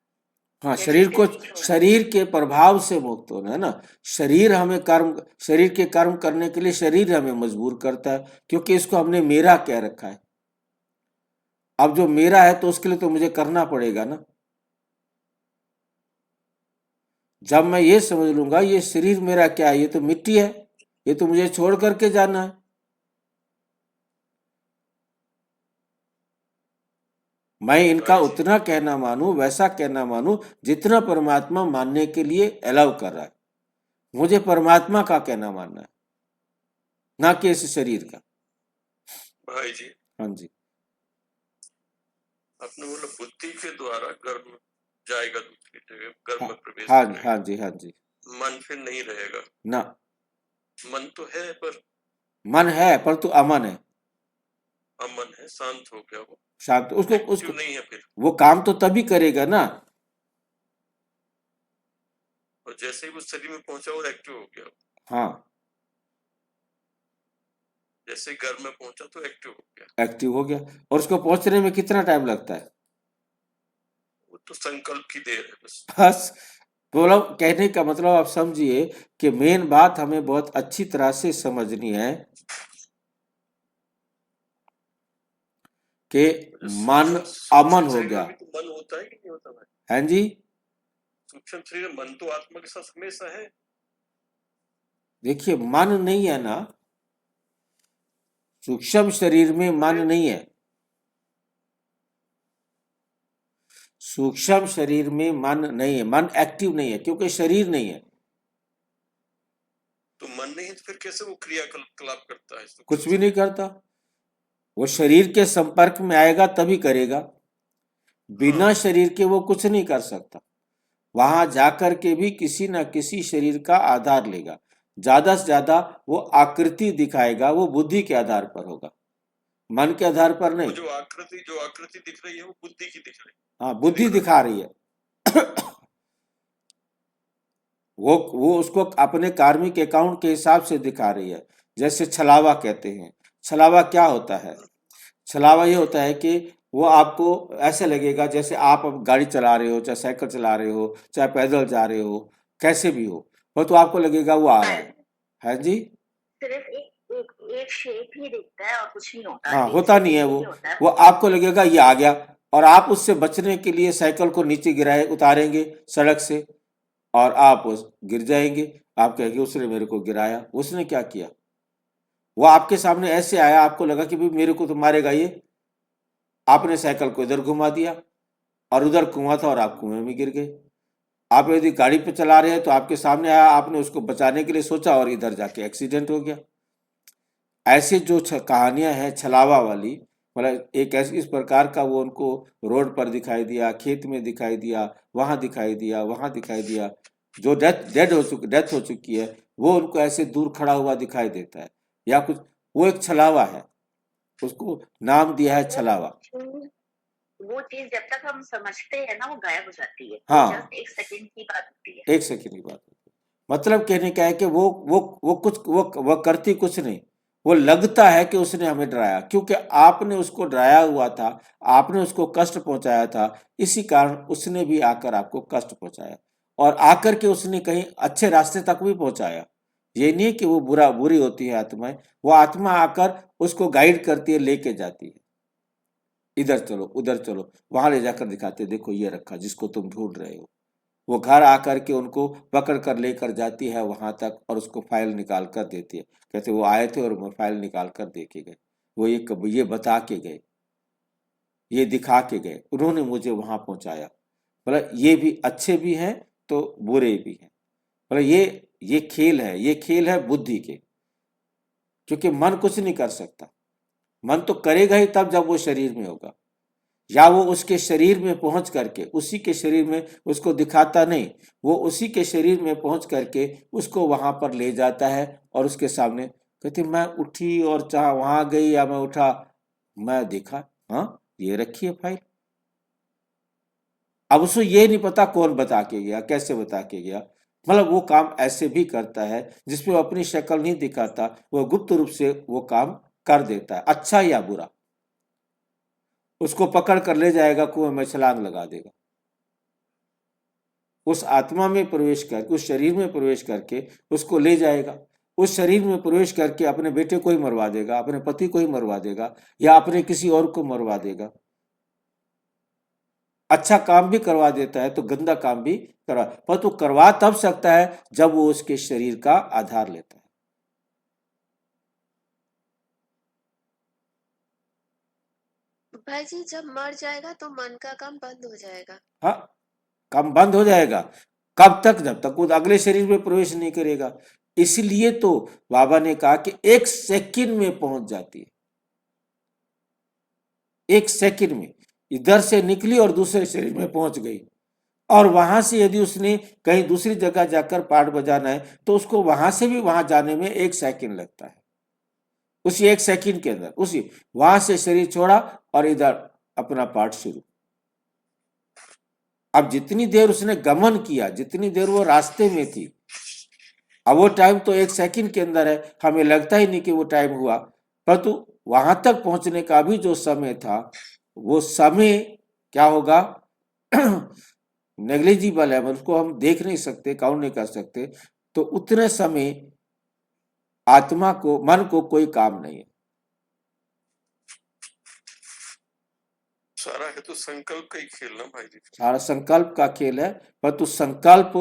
हाँ, जैसे शरीर को, शरीर छोड़ना। शरीर के प्रभाव से मुक्त होना है ना। शरीर हमें कर्म, शरीर के कर्म करने के लिए शरीर हमें मजबूर करता है, क्योंकि इसको हमने मेरा कह रखा है। अब जो मेरा है तो उसके लिए तो मुझे करना पड़ेगा ना। जब मैं ये समझ लूंगा ये शरीर मेरा क्या है, ये तो मिट्टी है, ये तो मुझे छोड़ करके जाना है, मैं इनका उतना कहना मानूं, वैसा कहना मानूं जितना परमात्मा मानने के लिए अलाउ कर रहा है। मुझे परमात्मा का कहना मानना है, ना कि इस शरीर का। भाई जी, हाँ जी, आपने बोला बुद्धि के द्वारा गर्भ में जाएगा, दूसरी जगह गर्भ में प्रवेश हाँ करेगा। हाँ जी, हाँ जी। मन फिर नहीं रहेगा ना, मन तो है पर मन है पर तू अमन है, अमन है, शांत हो गया वो, शांत। उसको एक्टिव नहीं है फिर। वो काम तो तभी करेगा ना। और जैसे ही वो शरीर में पहुंचा वो एक्टिव हो गया, हाँ, जैसे ही गर्भ में पहुंचा तो एक्टिव हो गया। एक्टिव हो गया। और उसको पहुंचने में कितना टाइम लगता है? वो तो संकल्प की देर है बस। बस मतलब कहने का मतलब आप समझिए कि मेन बात हमें बहुत अच्छी तरह से समझनी है कि मन अमन हो गया। तो मन होता है कि नहीं होता भाई? हैं जी? सूक्ष्म शरीर में मन तो आत्मा के साथ हमेशा है। देखिए मन नहीं है ना, सूक्ष्म शरीर में मन नहीं है। सूक्ष्म शरीर में मन नहीं है, मन एक्टिव नहीं है क्योंकि शरीर नहीं है। तो मन नहीं है तो फिर कैसे वो क्रियाकलाप करता है? कुछ भी नहीं करता, वो शरीर के संपर्क में आएगा तभी करेगा, बिना शरीर के वो कुछ नहीं कर सकता। वहां जाकर के भी किसी ना किसी शरीर का आधार लेगा, ज्यादा से ज्यादा वो आकृति दिखाएगा, वो बुद्धि के आधार पर होगा, मन के आधार पर वो नहीं। जो आकृति दिख रही है वो बुद्धि की दिख रही है। हाँ, बुद्धि दिखा रही है। वो उसको अपने कार्मिक अकाउंट के हिसाब से दिखा रही है। जैसे छलावा कहते हैं, छलावा क्या होता है? छलावा ये होता है कि वो आपको ऐसे लगेगा जैसे आप अब गाड़ी चला रहे हो, चाहे साइकिल चला रहे हो, चाहे पैदल जा रहे हो, कैसे भी हो, वो तो आपको लगेगा वो आ रहा है जी। सिर्फ एक शेप ही दिखता है और कुछ नहीं होता। हाँ, एक होता नहीं है shape वो ही होता है। वो आपको लगेगा ये आ गया, और आप उससे बचने के लिए साइकिल को नीचे गिराए उतारेंगे सड़क से, और आप गिर जाएंगे। आप कहेंगे उसने मेरे को गिराया। उसने क्या किया? वो आपके सामने ऐसे आया, आपको लगा कि भाई मेरे को तो मारेगा ये, आपने साइकिल को इधर घुमा दिया और उधर कुआं था और आप कुएं में गिर गए। आप यदि गाड़ी पे चला रहे हैं तो आपके सामने आया, आपने उसको बचाने के लिए सोचा और इधर जाके एक्सीडेंट हो गया। ऐसे जो कहानियां हैं छलावा वाली, मतलब एक ऐसी इस प्रकार का वो उनको रोड पर दिखाई दिया, खेत में दिखाई दिया, वहां दिखाई दिया, वहां दिखाई दिया। जो डेथ हो चुकी है वो उनको ऐसे दूर खड़ा हुआ दिखाई देता है या कुछ, वो एक छलावा है, उसको नाम दिया है छलावा। वो चीज जब तक हम समझते हैं ना वो गायब हो जाती है। हाँ, जस्ट एक सेकंड की बात होती है। एक सेकंड की बात। मतलब कहने का है कि वो कुछ वो करती कुछ नहीं, वो लगता है कि उसने हमें डराया, क्योंकि आपने उसको डराया हुआ था, आपने उसको कष्ट पहुंचाया था, इसी कारण उसने भी आकर आपको कष्ट पहुंचाया, और आकर के उसने कहीं अच्छे रास्ते तक भी पहुंचाया। ये नहीं कि वो बुरी होती है आत्माएं, वो आत्मा आकर उसको गाइड करती है, लेके जाती है, इधर चलो उधर चलो, वहां ले जाकर दिखाते हैं, देखो ये रखा जिसको तुम ढूंढ रहे हो। वो घर आकर के उनको पकड़ कर लेकर जाती है वहां तक और उसको फाइल निकाल कर देती है। कहते वो आए थे और वो फाइल निकाल कर दे के गए, वो ये बता के गए, ये दिखा के गए, उन्होंने मुझे वहां पहुंचाया। मतलब ये भी अच्छे भी हैं तो बुरे भी हैं। मतलब ये खेल है, ये खेल है बुद्धि के, क्योंकि मन कुछ नहीं कर सकता। मन तो करेगा ही तब जब वो शरीर में होगा, या वो उसके शरीर में पहुंच करके, उसी के शरीर में उसको दिखाता नहीं, वो उसी के शरीर में पहुंच करके उसको वहां पर ले जाता है और उसके सामने कहती मैं उठी और चाह वहां गई या मैं उठा, मैं देखा हाँ ये रखी है फाइल। अब उसको ये नहीं पता कौन बता के गया, कैसे बता के गया। मतलब वो काम ऐसे भी करता है जिसमें वो अपनी शक्ल नहीं दिखाता, वो गुप्त रूप से वो काम कर देता है, अच्छा या बुरा। उसको पकड़ कर ले जाएगा, कुएं में छलांग लगा देगा। उस आत्मा में प्रवेश करके, उस शरीर में प्रवेश करके उसको ले जाएगा, उस शरीर में प्रवेश करके अपने बेटे को ही मरवा देगा, अपने पति को ही मरवा देगा, या अपने किसी और को मरवा देगा। अच्छा काम भी करवा देता है तो गंदा काम भी करवा, पर तो करवा तब सकता है जब वो उसके शरीर का आधार लेता है। भाई जी जब मर जाएगा तो मन का काम बंद हो जाएगा। हाँ, काम बंद हो जाएगा। कब तक? जब तक वो अगले शरीर में प्रवेश नहीं करेगा। इसलिए तो बाबा ने कहा कि एक सेकंड में पहुंच जाती है, एक सेकंड में इधर से निकली और दूसरे शरीर में पहुंच गई। और वहां से यदि उसने कहीं दूसरी जगह जाकर पाठ बजाना है तो उसको वहां से भी वहां जाने में एक सेकंड लगता है। उसी एक सेकंड के अंदर उसी वहां से शरीर छोड़ा और इधर अपना पाठ शुरू। अब जितनी देर उसने गमन किया, जितनी देर वो रास्ते में थी, अब वो टाइम तो एक सेकंड के अंदर है, हमें लगता ही नहीं कि वो टाइम हुआ, परंतु वहां तक पहुंचने का भी जो समय था वो समय क्या होगा नेग्लिजिबल है, उसको हम देख नहीं सकते, काउंट नहीं कर सकते, तो उतने समय आत्मा को, मन को कोई काम नहीं है। सारा है तो संकल्प का ही खेल ना भाई जी। सारा संकल्प का खेल है, पर तू संकल्प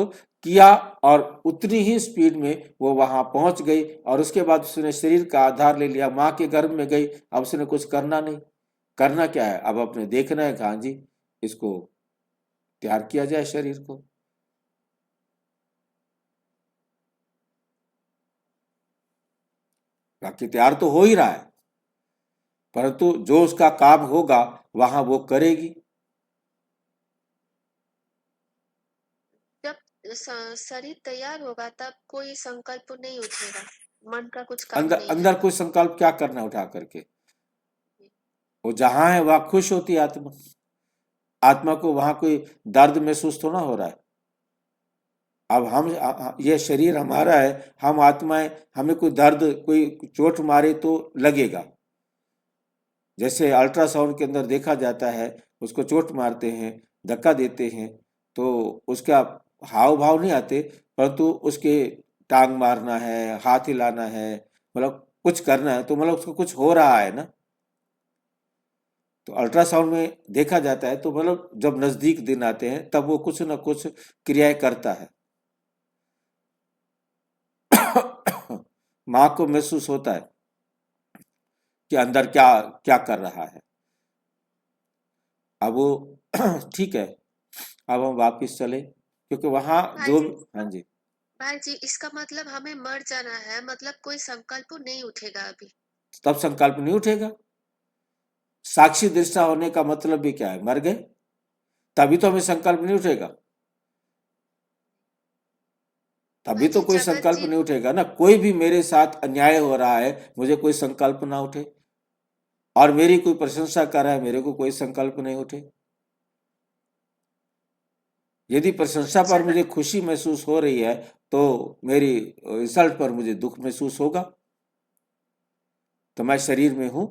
किया और उतनी ही स्पीड में वो वहां पहुंच गई, और उसके बाद उसने शरीर का आधार ले लिया, माँ के गर्भ में गई। अब उसने कुछ करना नहीं, करना क्या है, अब अपने देखना है कि हाँ जी इसको तैयार किया जाए शरीर को। बाकी तैयार तो हो ही रहा है, परंतु जो उसका काम होगा वहां वो करेगी। जब शरीर तैयार होगा तब कोई संकल्प नहीं उठेगा, मन का कुछ काम अंदर नहीं अंदर होगा। कोई संकल्प क्या करना है उठा करके, वो जहां है वहां खुश होती है आत्मा। आत्मा को वहां कोई दर्द महसूस थोड़ा हो रहा है। अब हम ये शरीर हमारा है, हम आत्माएं, हमें कोई दर्द, कोई चोट मारे तो लगेगा। जैसे अल्ट्रासाउंड के अंदर देखा जाता है, उसको चोट मारते हैं, धक्का देते हैं, तो उसका हाव भाव नहीं आते, परंतु उसके टांग मारना है, हाथ हिलाना है, मतलब कुछ करना है, तो मतलब उसको कुछ हो रहा है ना। तो अल्ट्रासाउंड में देखा जाता है, तो मतलब जब नजदीक दिन आते हैं तब वो कुछ ना कुछ क्रियाएं करता है। माँ को महसूस होता है कि अंदर क्या क्या कर रहा है। अब वो ठीक है, अब हम वापिस चले, क्योंकि वहां भाई जो, जी, हाँ जी, भाई जी, इसका मतलब हमें मर जाना है, मतलब कोई संकल्प नहीं उठेगा अभी। तब संकल्प नहीं उठेगा। साक्षी दृष्टा होने का मतलब भी क्या है, मर गए, तभी तो हमें संकल्प नहीं उठेगा। तभी भाई तो जी, कोई जगत संकल्प जी, नहीं उठेगा ना। कोई भी मेरे साथ अन्याय हो रहा है, मुझे कोई संकल्प ना उठे, और मेरी कोई प्रशंसा कर रहा है, मेरे को कोई संकल्प नहीं उठे। यदि प्रशंसा पर जगत मुझे खुशी महसूस हो रही है, तो मेरी इंसल्ट पर मुझे दुख महसूस होगा। तो मैं शरीर में हूं,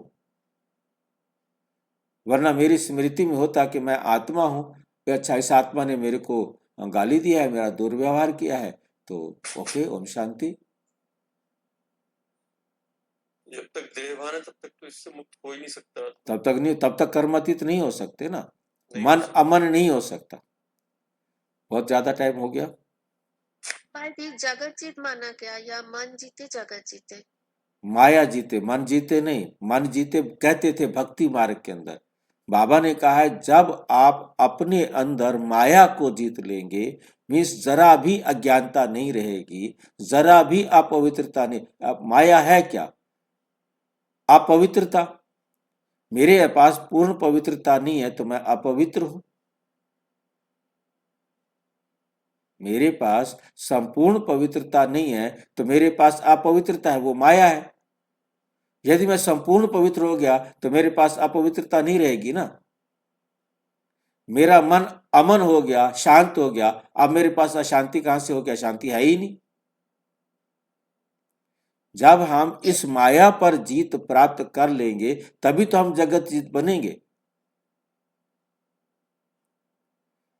वरना मेरी स्मृति में होता कि मैं आत्मा हूं, कि अच्छा इस आत्मा ने मेरे को गाली दिया है, मेरा दुर्व्यवहार किया है, तो ओके, ओम शांति। जब तक देहभान है तब तक तो इससे मुक्त हो ही नहीं सकता। तब तक नहीं, तब तक कर्मातीत नहीं हो सकते ना। नहीं हो मन सकता। अमन नहीं हो सकता। बहुत ज्यादा टाइम हो गया। भाई जी, जगत जीत माना क्या, या मन जीते जगत जीते? माया जीते, मन जीते नहीं। मन जीते कहते थे भक्ति मार्ग के अंदर। बाबा ने कहा है जब आप अपने अंदर माया को जीत लेंगे, मीन्स जरा भी अज्ञानता नहीं रहेगी, जरा भी अपवित्रता नहीं। अब माया है क्या, अपवित्रता। मेरे पास पूर्ण पवित्रता नहीं है तो मैं अपवित्र हूं। मेरे पास संपूर्ण पवित्रता नहीं है तो मेरे पास अपवित्रता है, वो माया है। यदि मैं संपूर्ण पवित्र हो गया तो मेरे पास अपवित्रता नहीं रहेगी ना। मेरा मन अमन हो गया, शांत हो गया, अब मेरे पास अशांति कहां से हो गया, शांति है ही नहीं। जब हम ये इस माया पर जीत प्राप्त कर लेंगे तभी तो हम जगत जीत बनेंगे।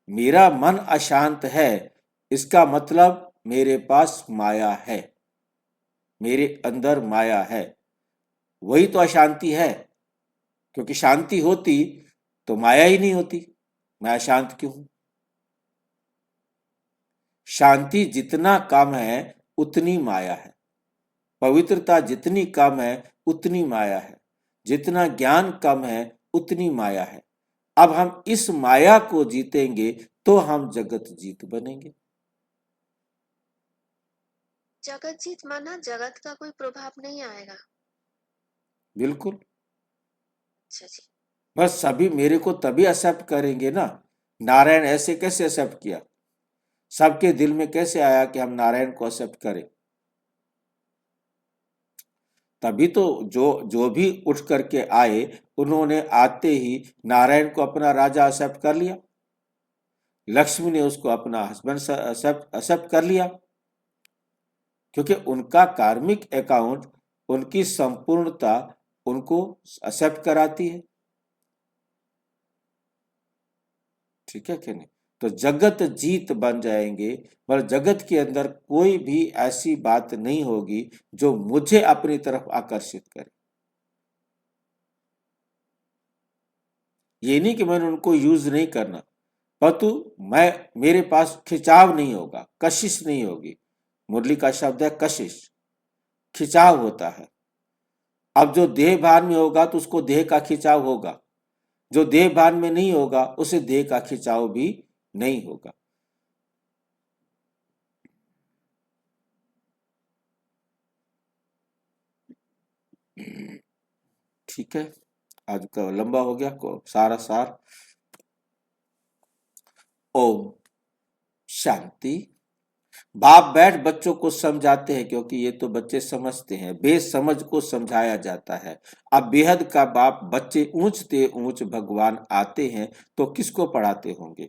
मेरा मन अशांत है, इसका मतलब मेरे पास माया है, मेरे अंदर माया है, वही तो अशांति है। क्योंकि शांति होती तो माया ही नहीं होती, मैं अशांत क्यों हूं। शांति जितना कम है उतनी माया है, पवित्रता जितनी कम है उतनी माया है, जितना ज्ञान कम है उतनी माया है। अब हम इस माया को जीतेंगे तो हम जगत जीत बनेंगे। जगत जीत माना जगत का कोई प्रभाव नहीं आएगा। बिल्कुल। अच्छा जी। बस सभी मेरे को तभी एक्सेप्ट करेंगे ना। नारायण ऐसे कैसे एक्सेप्ट किया, सबके दिल में कैसे आया कि हम नारायण को एक्सेप्ट करें। तभी तो जो जो भी उठ करके आए उन्होंने आते ही नारायण को अपना राजा एक्सेप्ट कर लिया, लक्ष्मी ने उसको अपना हस्बैंड एक्सेप्ट कर लिया, क्योंकि उनका कार्मिक अकाउंट, उनकी संपूर्णता उनको एक्सेप्ट कराती है। ठीक है कि नहीं। तो जगत जीत बन जाएंगे, पर जगत के अंदर कोई भी ऐसी बात नहीं होगी जो मुझे अपनी तरफ आकर्षित करे। ये नहीं कि मैंने उनको यूज नहीं करना, परंतु मेरे पास खिंचाव नहीं होगा, कशिश नहीं होगी। मुरली का शब्द है कशिश, खिंचाव होता है। अब जो देह भान में होगा तो उसको देह का खिंचाव होगा, जो देह भान में नहीं होगा उसे देह का खिंचाव भी नहीं होगा। ठीक है, आज का लंबा हो गया को सारा सार। ओम शांति। बाप बैठ बच्चों को समझाते हैं, क्योंकि ये तो बच्चे समझते हैं, बेसमझ को समझाया जाता है। अब बेहद का बाप बच्चे ऊंचते ऊंच भगवान आते हैं तो किसको पढ़ाते होंगे?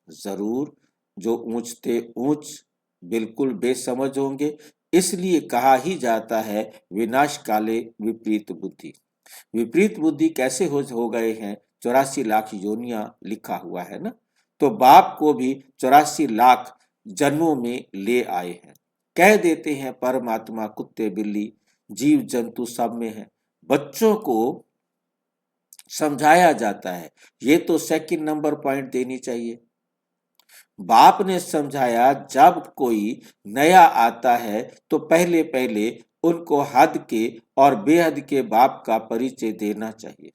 जरूर जो ऊंचते ऊंच बिल्कुल बेसमझ होंगे। इसलिए कहा ही जाता है विनाश काले विपरीत बुद्धि। विपरीत बुद्धि कैसे हो गए हैं? 84 लाख योनियां लिखा हुआ है ना, तो बाप को भी 84 लाख जन्मों में ले आए हैं। कह देते हैं परमात्मा कुत्ते बिल्ली जीव जंतु सब में है। बच्चों को समझाया जाता है, ये तो सेकंड नंबर पॉइंट देनी चाहिए। बाप ने समझाया जब कोई नया आता है तो पहले पहले उनको हद के और बेहद के बाप का परिचय देना चाहिए।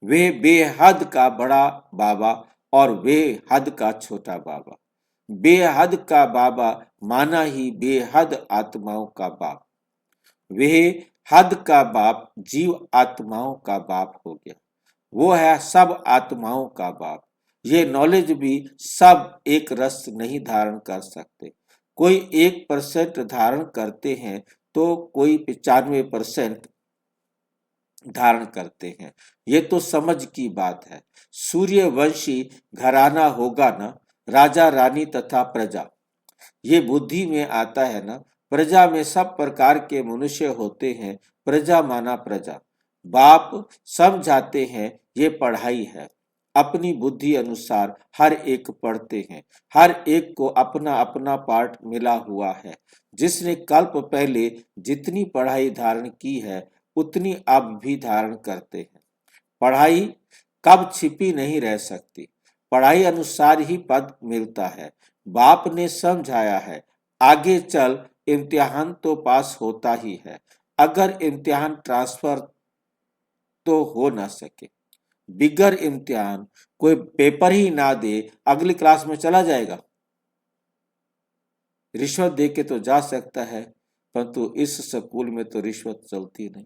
वे बेहद का बड़ा बाबा और वे हद का छोटा बाबा। बेहद का बाबा माना ही बेहद आत्माओं का बाप। वे हद का बाप जीव आत्माओं का बाप हो गया। वो है सब आत्माओं का बाप। ये नॉलेज भी सब एक रस नहीं धारण कर सकते। कोई 1% धारण करते हैं तो कोई 95% धारण करते हैं। ये तो समझ की बात है। सूर्यवंशी घराना होगा ना, राजा रानी तथा प्रजा, ये बुद्धि में आता है ना। प्रजा में सब प्रकार के मनुष्य होते हैं, प्रजा माना प्रजा। बाप समझाते हैं ये पढ़ाई है, अपनी बुद्धि अनुसार हर एक पढ़ते हैं। हर एक को अपना अपना पार्ट मिला हुआ है। जिसने कल्प पहले जितनी पढ़ाई धारण की है उतनी अब भी धारण करते हैं। पढ़ाई कब छिपी नहीं रह सकती, पढ़ाई अनुसार ही पद मिलता है। बाप ने समझाया है आगे चल इम्तिहान तो पास होता ही है, अगर इम्तिहान ट्रांसफर तो हो ना सके। बिगर इम्तिहान कोई पेपर ही ना दे अगली क्लास में चला जाएगा। रिश्वत दे के तो जा सकता है, परंतु इस स्कूल में तो रिश्वत चलती नहीं।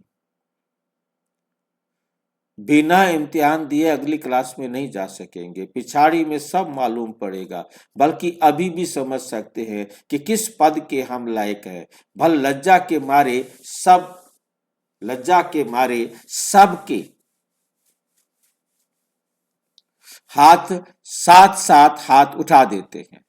बिना इम्तिहान दिए अगली क्लास में नहीं जा सकेंगे। पिछाड़ी में सब मालूम पड़ेगा, बल्कि अभी भी समझ सकते हैं कि किस पद के हम लायक हैं। भल लज्जा के मारे सबके हाथ साथ साथ हाथ उठा देते हैं।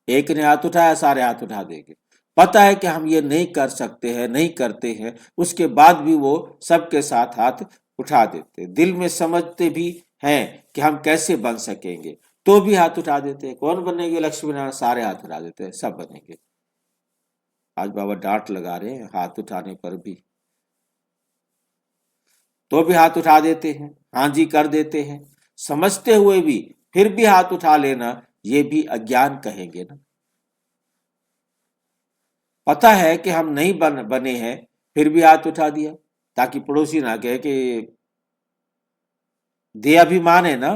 एक ने हाथ उठाया सारे हाथ उठा देंगे। पता है कि हम ये नहीं कर सकते हैं, नहीं करते हैं, उसके बाद भी वो सबके साथ हाथ उठा देते। दिल में समझते भी हैं कि हम कैसे बन सकेंगे, तो भी हाथ उठा देते हैं। कौन बनेंगे लक्ष्मी नारायण? सारे हाथ उठा देते हैं, सब बनेंगे। आज बाबा डांट लगा रहे हैं हाथ उठाने पर भी, तो भी हाथ उठा देते हैं, हाँ जी कर देते हैं। समझते हुए भी फिर भी हाथ उठा लेना, ये भी अज्ञान कहेंगे ना। पता है कि हम नहीं बने हैं, फिर भी हाथ उठा दिया, ताकि पड़ोसी ना कहे कि दे अभिमान है ना,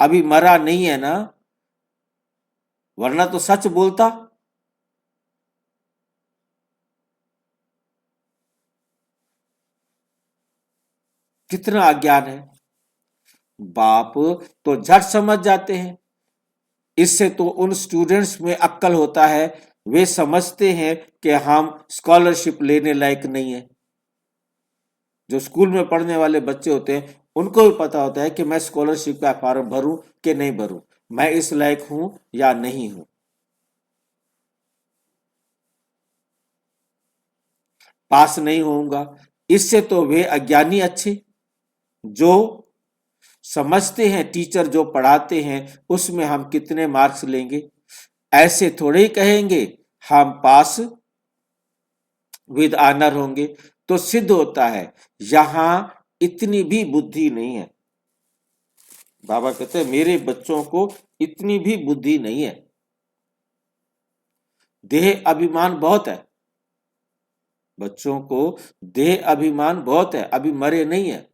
अभी मरा नहीं है ना, वरना तो सच बोलता। कितना अज्ञान है। बाप तो झट समझ जाते हैं। इससे तो उन स्टूडेंट्स में अक्ल होता है, वे समझते हैं कि हम स्कॉलरशिप लेने लायक नहीं है। जो स्कूल में पढ़ने वाले बच्चे होते हैं उनको भी पता होता है कि मैं स्कॉलरशिप का फॉर्म भरूं कि नहीं भरूं, मैं इस लायक हूं या नहीं हूं। पास नहीं होऊंगा। इससे तो वे अज्ञानी अच्छे जो समझते हैं टीचर जो पढ़ाते हैं उसमें हम कितने मार्क्स लेंगे, ऐसे थोड़े ही कहेंगे हम पास विद ऑनर होंगे। तो सिद्ध होता है यहां इतनी भी बुद्धि नहीं है। बाबा कहते हैं मेरे बच्चों को इतनी भी बुद्धि नहीं है, देह अभिमान बहुत है, बच्चों को देह अभिमान बहुत है, अभी मरे नहीं है।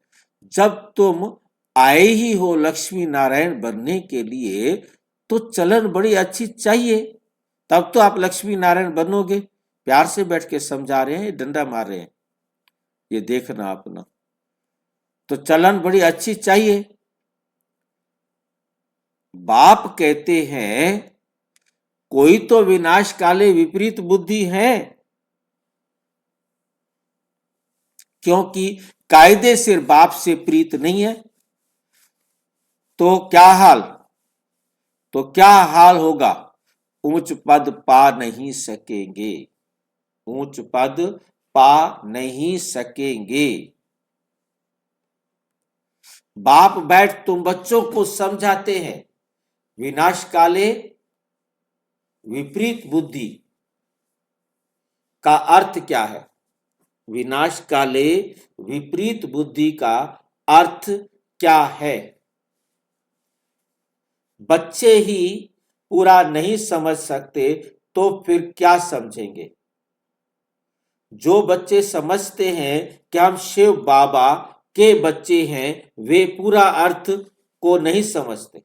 जब तुम आए ही हो लक्ष्मी नारायण बनने के लिए तो चलन बड़ी अच्छी चाहिए, तब तो आप लक्ष्मी नारायण बनोगे। प्यार से बैठ के समझा रहे हैं, डंडा मार रहे हैं, ये देखना अपना। तो चलन बड़ी अच्छी चाहिए। बाप कहते हैं कोई तो विनाश काले विपरीत बुद्धि है, क्योंकि कायदे से बाप से प्रीत नहीं है। तो क्या हाल होगा, ऊंच पद पा नहीं सकेंगे, ऊंच पद पा नहीं सकेंगे। बाप बैठ तुम बच्चों को समझाते हैं विनाश काले विपरीत बुद्धि का अर्थ क्या है, विनाश काले विपरीत बुद्धि का अर्थ क्या है। बच्चे ही पूरा नहीं समझ सकते तो फिर क्या समझेंगे। जो बच्चे समझते हैं कि हम शिव बाबा के बच्चे हैं वे पूरा अर्थ को नहीं समझते।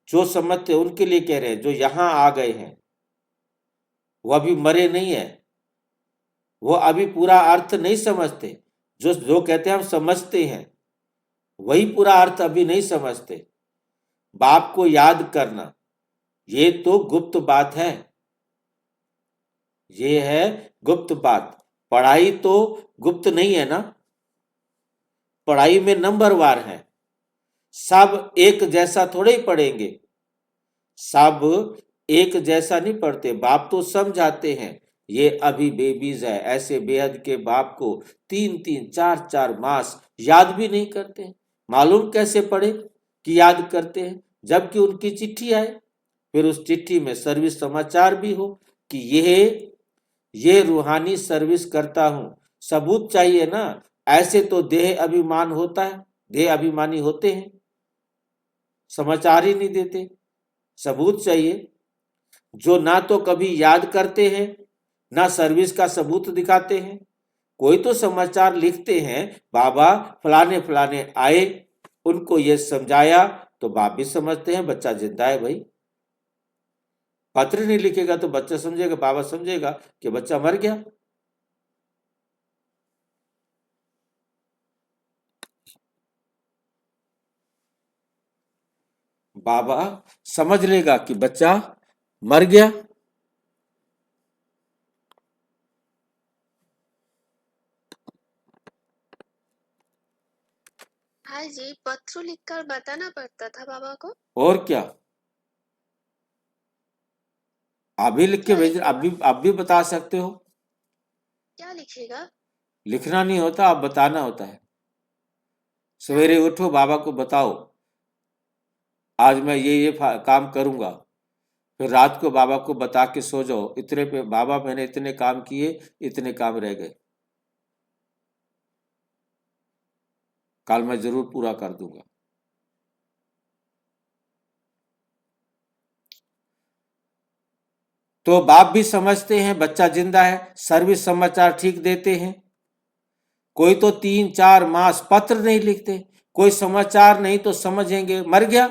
जो समझते उनके लिए कह रहे हैं, जो यहां आ गए हैं वो अभी मरे नहीं है, वो अभी पूरा अर्थ नहीं समझते। जो कहते हैं हम समझते हैं वही पूरा अर्थ अभी नहीं समझते। बाप को याद करना ये तो गुप्त बात है, ये है गुप्त बात। पढ़ाई तो गुप्त नहीं है ना, पढ़ाई में नंबरवार है। सब एक जैसा थोड़े ही पढ़ेंगे, सब एक जैसा नहीं पढ़ते। बाप तो समझाते हैं ये अभी बेबीज है, ऐसे बेहद के बाप को 3-3 4-4 मास याद भी नहीं करते। मालूम कैसे पढ़े कि याद करते हैं, जबकि उनकी चिट्ठी आए, फिर उस चिट्ठी में सर्विस समाचार भी हो कि ये रूहानी सर्विस करता हूं, सबूत चाहिए ना। ऐसे तो देह अभिमान होता है, देह अभिमानी होते हैं, समाचार ही नहीं देते, सबूत चाहिए। जो ना तो कभी याद करते हैं ना सर्विस का सबूत दिखाते हैं। कोई तो समाचार लिखते हैं बाबा फलाने फलाने आए, उनको ये समझाया, तो बाप भी समझते हैं बच्चा जिंदा है भाई। पत्र नहीं लिखेगा तो बच्चा समझेगा, बाबा समझेगा कि बच्चा मर गया। बाबा समझ लेगा कि बच्चा मर गया। हाँ जी, पत्र लिखकर बताना पड़ता था बाबा को। और क्या, अभी लिख के भेज, अभी बता सकते हो। क्या लिखेगा? लिखना नहीं होता, अब बताना होता है। सवेरे उठो, बाबा को बताओ आज मैं ये काम करूंगा, फिर रात को बाबा को बता के सो जाओ, इतने पे बाबा मैंने इतने काम किए, इतने काम रह गए, कल मैं जरूर पूरा कर दूंगा। तो बाप भी समझते हैं बच्चा जिंदा है, सर्विस समाचार ठीक देते हैं। कोई तो 3-4 मास पत्र नहीं लिखते, कोई समाचार नहीं तो समझेंगे मर गया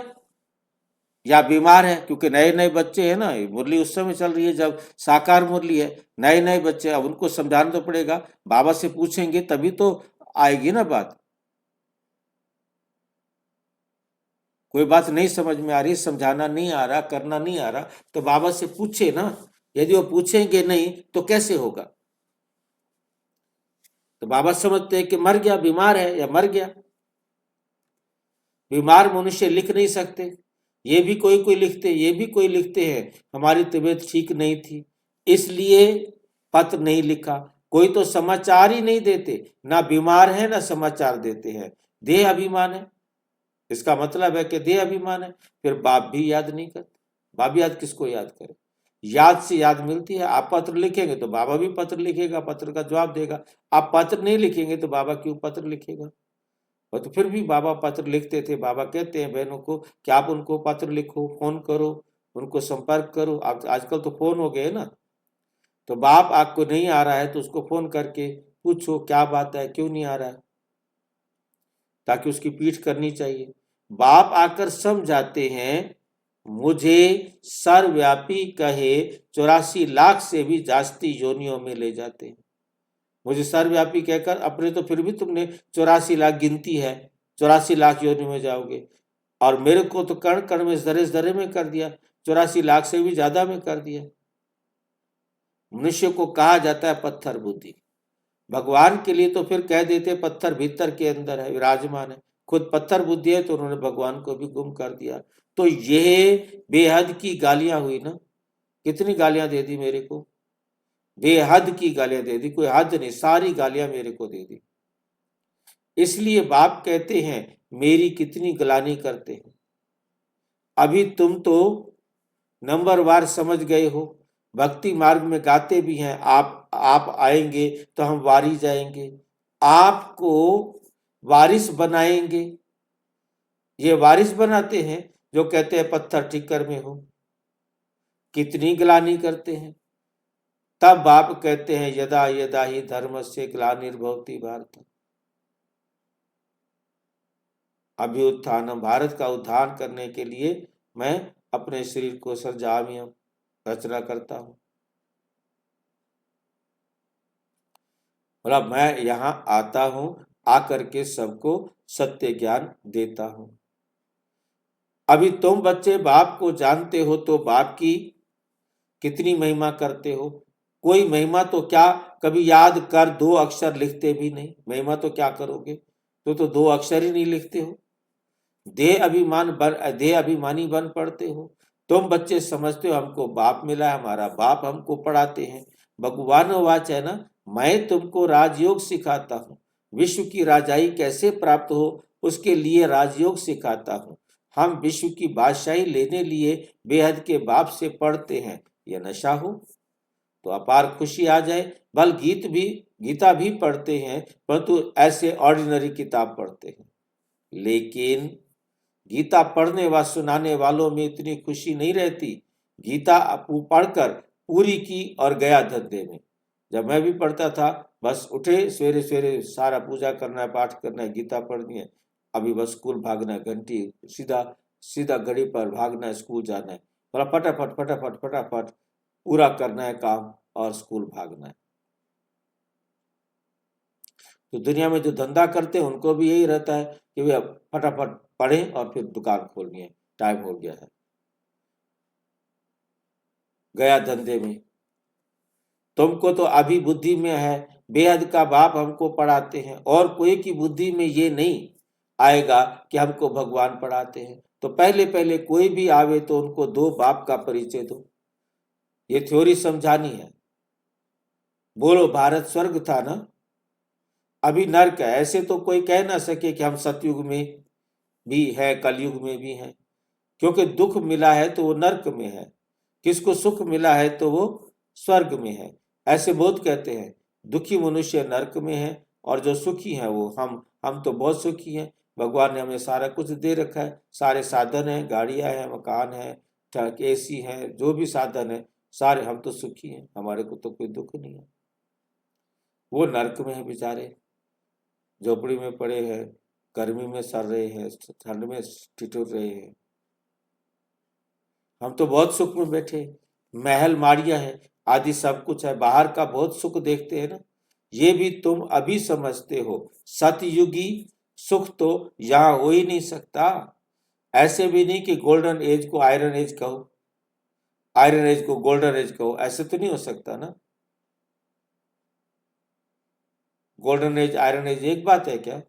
या बीमार है। क्योंकि नए नए बच्चे हैं ना, मुरली उस समय चल रही है जब साकार मुरली है, नए नए बच्चे, अब उनको समझाना तो पड़ेगा, बाबा से पूछेंगे तभी तो आएगी ना बात। कोई बात नहीं समझ में आ रही, समझाना नहीं आ रहा, करना नहीं आ रहा, तो बाबा से पूछे ना। यदि वो पूछेंगे नहीं तो कैसे होगा। तो बाबा समझते हैं कि मर गया, बीमार है या मर गया। बीमार मनुष्य लिख नहीं सकते, ये भी कोई लिखते, ये भी कोई लिखते हैं हमारी तबीयत ठीक नहीं थी इसलिए पत्र नहीं लिखा। कोई तो समाचार ही नहीं देते, ना बीमार है ना समाचार देते हैं, देह अभिमान है। इसका मतलब है कि देह अभिमान है, फिर बाप भी याद नहीं करते। बाप याद किसको याद करे? याद से याद मिलती है। आप पत्र लिखेंगे तो बाबा भी पत्र लिखेगा, पत्र का जवाब देगा। आप पत्र नहीं लिखेंगे तो बाबा क्यों पत्र लिखेगा? और तो फिर भी बाबा पत्र लिखते थे। बाबा कहते हैं बहनों को कि आप उनको पत्र लिखो, फोन करो, उनको संपर्क करो। आप आजकल तो फोन हो गए ना, तो बाप आपको नहीं आ रहा है तो उसको फोन करके पूछो क्या बात है, क्यों नहीं आ रहा है, ताकि उसकी पीठ करनी चाहिए। बाप आकर समझाते हैं, मुझे सर्वव्यापी कहे 84 लाख से भी जास्ती योनियों में ले जाते हैं। मुझे सर्वव्यापी कहकर अपने तो फिर भी तुमने 84 लाख गिनती है, 84 लाख योनियों में जाओगे, और मेरे को तो कण कण में जरे जरे में कर दिया, 84 लाख से भी ज्यादा में कर दिया। मनुष्य को कहा जाता है पत्थर बुद्धि। भगवान के लिए तो फिर कह देते पत्थर भीतर के अंदर है, विराजमान है। खुद पत्थर बुद्धि है तो उन्होंने भगवान को भी गुम कर दिया। तो यह बेहद की गालियां हुई ना। कितनी गालियां दे दी मेरे को? बेहद की गालियां दे दी, कोई हद नहीं, सारी गालियां मेरे को दे दी। इसलिए बाप कहते हैं मेरी कितनी गलानी करते हैं। अभी तुम तो नंबरवार समझ गए हो, भक्ति मार्ग में गाते भी हैं, आप आएंगे तो हम वारी जाएंगे, आपको वारिस बनाएंगे। ये वारिस बनाते हैं जो कहते हैं पत्थर ठिक्कर में हो। कितनी ग्लानि करते हैं। तब बाप कहते हैं यदा यदा ही धर्म से ग्लानिर्भवति भारत। अभ्युत्थान, भारत का उद्धार करने के लिए मैं अपने शरीर को सरंजाम रचना करता हूं। मतलब मैं यहां आता हूं, आकर के सबको सत्य ज्ञान देता हूं। अभी तुम बच्चे बाप को जानते हो तो बाप की कितनी महिमा करते हो। कोई महिमा तो क्या, कभी याद कर 2 अक्षर लिखते भी नहीं, महिमा तो क्या करोगे? तो 2 अक्षर ही नहीं लिखते हो, देह अभिमानी बन पड़ते हो। तुम बच्चे समझते हो हमको बाप मिला है, हमारा बाप हमको पढ़ाते हैं। भगवान वाच है ना, मैं तुमको राजयोग सिखाता हूँ। विश्व की राजाई कैसे प्राप्त हो उसके लिए राजयोग सिखाता हूँ। हम विश्व की बादशाही लेने लिए बेहद के बाप से पढ़ते हैं। यह नशा हो तो अपार खुशी आ जाए। बल गीता भी पढ़ते हैं, परंतु ऐसे ऑर्डिनरी किताब पढ़ते हैं। लेकिन गीता पढ़ने व सुनाने वालों में इतनी खुशी नहीं रहती। गीता पढ़कर पूरी की और गया धंधे में। जब मैं भी पढ़ता था, बस उठे सवेरे सवेरे सारा पूजा करना है, पाठ करना है, गीता पढ़नी है, अभी बस स्कूल भागना है, घंटी सीधा घड़ी पर भागना है, स्कूल जाना है, मतलब फटाफट फटाफट फटाफट पूरा करना है काम और स्कूल भागना है। तो दुनिया में जो धंधा करते हैं उनको भी यही रहता है कि वे फटाफट पढ़ें और फिर दुकान खोलनी है, टाइम हो गया है, गया धंधे में। तुमको तो अभी बुद्धि में है, बेहद का बाप हमको पढ़ाते हैं, और कोई की बुद्धि में ये नहीं आएगा कि हमको भगवान पढ़ाते हैं। तो पहले पहले कोई भी आवे तो उनको 2 बाप का परिचय दो। ये थ्योरी समझानी है। बोलो भारत स्वर्ग था ना, अभी नर्क है। ऐसे तो कोई कह ना सके कि हम सतयुग में भी है, कलयुग में भी है, क्योंकि दुख मिला है तो वो नर्क में है, किसको सुख मिला है तो वो स्वर्ग में है। ऐसे बहुत कहते हैं दुखी मनुष्य नर्क में है और जो सुखी है वो हम तो बहुत सुखी हैं। भगवान ने हमें सारा कुछ दे रखा है, सारे साधन हैं, गाड़ियां हैं, मकान है, एसी है, जो भी साधन है सारे, हम तो सुखी हैं, हमारे को तो कोई दुख नहीं है। वो नर्क में है बेचारे, झोपड़ी में पड़े हैं, गर्मी में सड़ रहे हैं, ठंड में ठिठुर रहे हैं। हम तो बहुत सुख में बैठे, महल माड़ियां हैं, आदि सब कुछ है, बाहर का बहुत सुख देखते हैं ना। ये भी तुम अभी समझते हो। सतयुगी सुख तो यहाँ हो ही नहीं सकता। ऐसे भी नहीं कि गोल्डन एज को आयरन एज कहो, आयरन एज को गोल्डन एज कहो, ऐसे तो नहीं हो सकता ना। गोल्डन एज आयरन एज एक बात है क्या?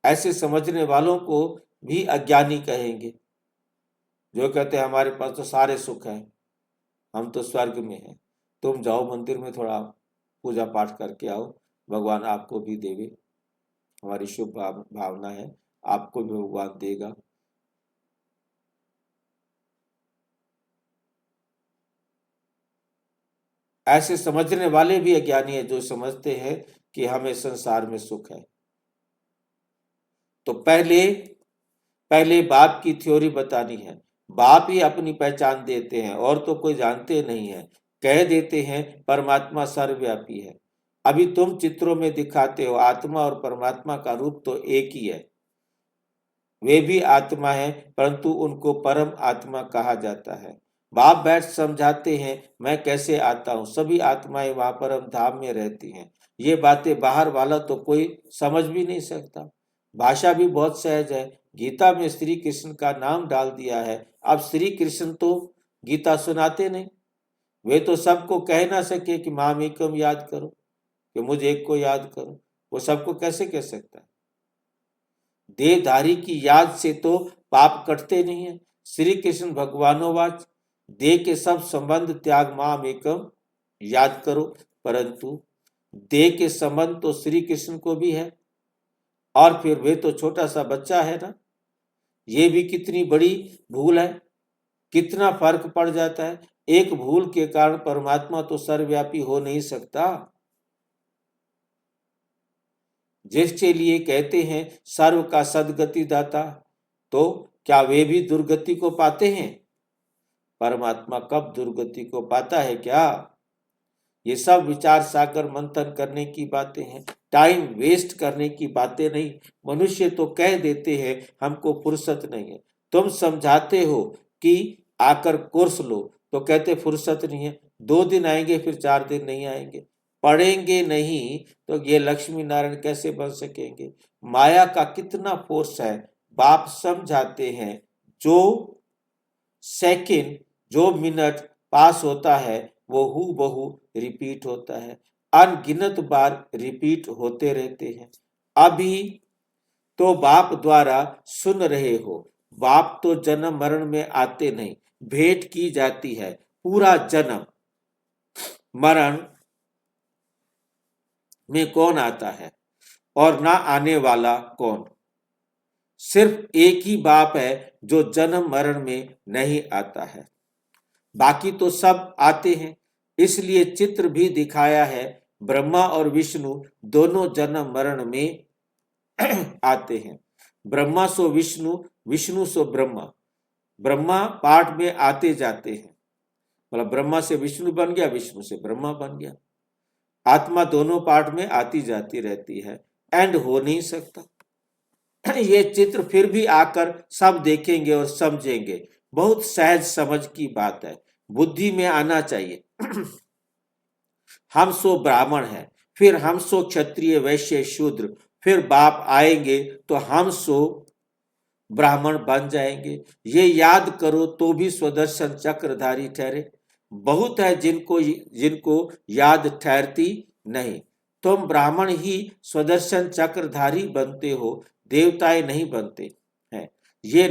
ऐसे समझने वालों को भी अज्ञानी कहेंगे, जो कहते हैं हमारे पास तो सारे सुख हैं, हम तो स्वर्ग में हैं। तुम जाओ मंदिर में थोड़ा पूजा पाठ करके आओ, भगवान आपको भी देवे, हमारी शुभ भावना है, आपको भी भगवान देगा। ऐसे समझने वाले भी अज्ञानी है जो समझते हैं कि हमें संसार में सुख है। तो पहले बाप की थ्योरी बतानी है। बाप ही अपनी पहचान देते हैं और तो कोई जानते नहीं है। कह देते हैं परमात्मा सर्वव्यापी है। अभी तुम चित्रों में दिखाते हो आत्मा और परमात्मा का रूप तो एक ही है। वे भी आत्मा है परंतु उनको परम आत्मा कहा जाता है। बाप बैठ समझाते हैं मैं कैसे आता हूँ, सभी आत्माएं वहां परम धाम में रहती हैं। ये बातें बाहर वाला तो कोई समझ भी नहीं सकता। भाषा भी बहुत सहज है। गीता में श्री कृष्ण का नाम डाल दिया है। अब श्री कृष्ण तो गीता सुनाते नहीं। वे तो सबको कह ना सके कि माम एकम याद करो, कि मुझे एक को याद करो। वो सबको कैसे कह सकता है? देहधारी की याद से तो पाप कटते नहीं है। श्री कृष्ण भगवानोवाच देह के सब संबंध त्याग माम एकम याद करो, परंतु देह के संबंध तो श्री कृष्ण को भी है। और फिर वे तो छोटा सा बच्चा है ना। ये भी कितनी बड़ी भूल है, कितना फर्क पड़ जाता है। एक भूल के कारण परमात्मा तो सर्वव्यापी हो नहीं सकता। जिसके लिए कहते हैं सर्व का सदगति दाता, तो क्या वे भी दुर्गति को पाते हैं? परमात्मा कब दुर्गति को पाता है क्या? ये सब विचार सागर मंथन करने की बातें हैं, टाइम वेस्ट करने की बातें नहीं। मनुष्य तो कह देते हैं हमको फुर्सत नहीं है। तुम समझाते हो कि आकर कोर्स लो तो कहते फुर्सत नहीं है। 2 दिन आएंगे फिर 4 दिन नहीं आएंगे। पढ़ेंगे नहीं तो ये लक्ष्मी नारायण कैसे बन सकेंगे? माया का कितना फोर्स है। बाप समझाते हैं जो सेकंड जो मिनट पास होता है वो हूबहू रिपीट होता है, अनगिनत बार रिपीट होते रहते हैं। अभी तो बाप द्वारा सुन रहे हो। बाप तो जन्म मरण में आते नहीं, भेंट की जाती है। पूरा जन्म मरण में कौन आता है और ना आने वाला कौन? सिर्फ एक ही बाप है जो जन्म मरण में नहीं आता है, बाकी तो सब आते हैं। इसलिए चित्र भी दिखाया है। ब्रह्मा और विष्णु दोनों जन्म मरण में आते हैं। ब्रह्मा सो विष्णु, विष्णु सो ब्रह्मा। ब्रह्मा पाठ में आते जाते हैं, मतलब ब्रह्मा से विष्णु बन गया, विष्णु से ब्रह्मा बन गया। आत्मा दोनों पाठ में आती जाती रहती है, एंड हो नहीं सकता। ये चित्र फिर भी आकर सब देखेंगे और समझेंगे। बहुत सहज समझ की बात है, बुद्धि में आना चाहिए। हम सो ब्राह्मण हैं, फिर हम सो क्षत्रिय वैश्य शूद्र, फिर बाप आएंगे तो हम सो ब्राह्मण बन जाएंगे। ये याद करो तो भी स्वदर्शन चक्रधारी ठहरे। बहुत है जिनको याद ठहरती नहीं। तुम ब्राह्मण ही स्वदर्शन चक्रधारी बनते हो, देवताएं नहीं बनते हैं। ये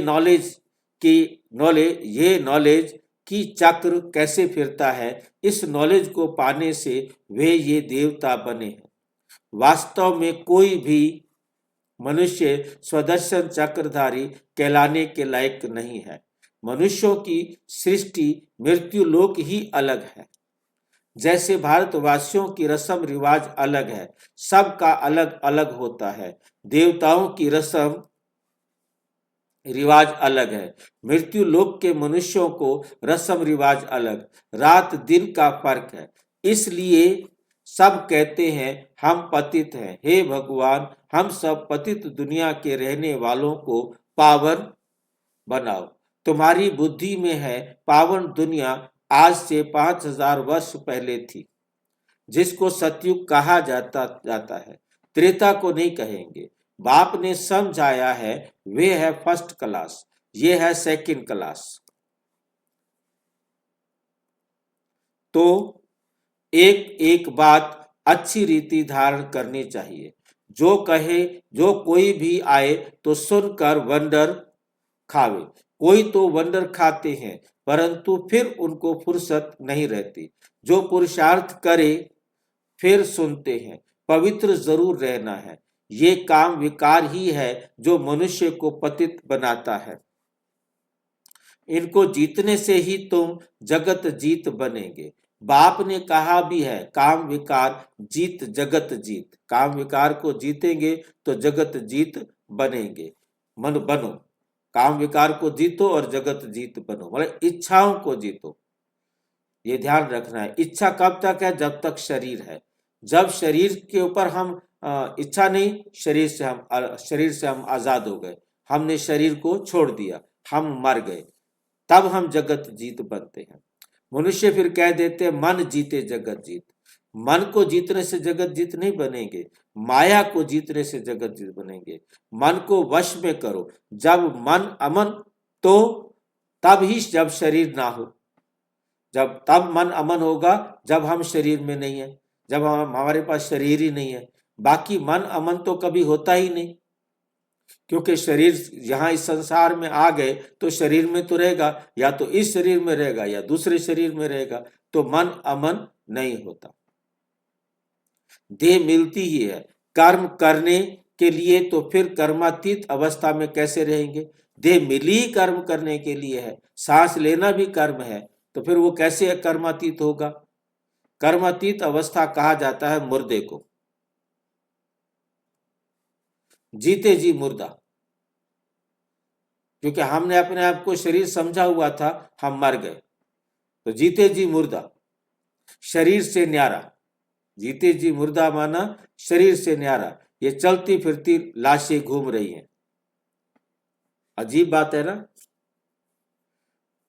नॉलेज की चक्र कैसे फिरता है, इस नॉलेज को पाने से वे ये देवता बने हैं। वास्तव में कोई भी मनुष्य स्वदर्शन चक्रधारी कहलाने के लायक नहीं है। मनुष्यों की सृष्टि मृत्यु लोक ही अलग है। जैसे भारतवासियों की रस्म रिवाज अलग है, सबका अलग अलग होता है। देवताओं की रस्म रिवाज अलग है, मृत्यु लोक के मनुष्यों को रस्म रिवाज अलग, रात दिन का फर्क है। इसलिए सब कहते हैं हम पतित हैं। हे भगवान, हम सब पतित दुनिया के रहने वालों को पावन बनाओ। तुम्हारी बुद्धि में है पावन दुनिया आज से 5000 वर्ष पहले थी, जिसको सतयुग कहा जाता है। त्रेता को नहीं कहेंगे। बाप ने समझाया है वे है फर्स्ट क्लास, ये है सेकंड क्लास। तो एक एक बात अच्छी रीति धारण करनी चाहिए। जो कहे, जो कोई भी आए तो सुनकर वंडर खावे। कोई तो वंडर खाते हैं परंतु फिर उनको फुर्सत नहीं रहती। जो पुरुषार्थ करे फिर सुनते हैं। पवित्र जरूर रहना है। ये काम विकार ही है जो मनुष्य को पतित बनाता है। इनको जीतने से ही तुम जगत जीत बनेंगे। बाप ने कहा भी है, काम विकार जीत जगत जीत। काम विकार को जीतेंगे तो जगत जीत बनेंगे। मन बनो, काम विकार को जीतो और जगत जीत बनो, मतलब इच्छाओं को जीतो। ये ध्यान रखना है। इच्छा कब तक है? जब तक शरीर है। जब शरीर के ऊपर हम इच्छा नहीं, शरीर से हम आजाद हो गए, हमने शरीर को छोड़ दिया, हम मर गए, तब हम जगत जीत बनते हैं। मनुष्य फिर कह देते हैं मन जीते जगत जीत। मन को जीतने से जगत जीत नहीं बनेंगे, माया को जीतने से जगत जीत बनेंगे। मन को वश में करो। जब मन अमन तो तब ही, जब शरीर ना हो, तब मन अमन होगा जब हम शरीर में नहीं है, जब हमारे पास शरीर ही नहीं है। बाकी मन अमन तो कभी होता ही नहीं, क्योंकि शरीर यहाँ इस संसार में आ गए तो शरीर में तो रहेगा, या तो इस शरीर में रहेगा या दूसरे शरीर में रहेगा, तो मन अमन नहीं होता। देह मिलती ही है कर्म करने के लिए, तो फिर कर्मातीत अवस्था में कैसे रहेंगे? देह मिली कर्म करने के लिए है, सांस लेना भी कर्म है, तो फिर वो कैसे कर्मातीत होगा? कर्मातीत अवस्था कहा जाता है मुर्दे को, जीते जी मुर्दा। क्योंकि हमने अपने आप को शरीर समझा हुआ था, हम मर गए, तो जीते जी मुर्दा, शरीर से न्यारा। जीते जी मुर्दा माना शरीर से न्यारा। ये चलती फिरती लाशें घूम रही हैं। अजीब बात है ना?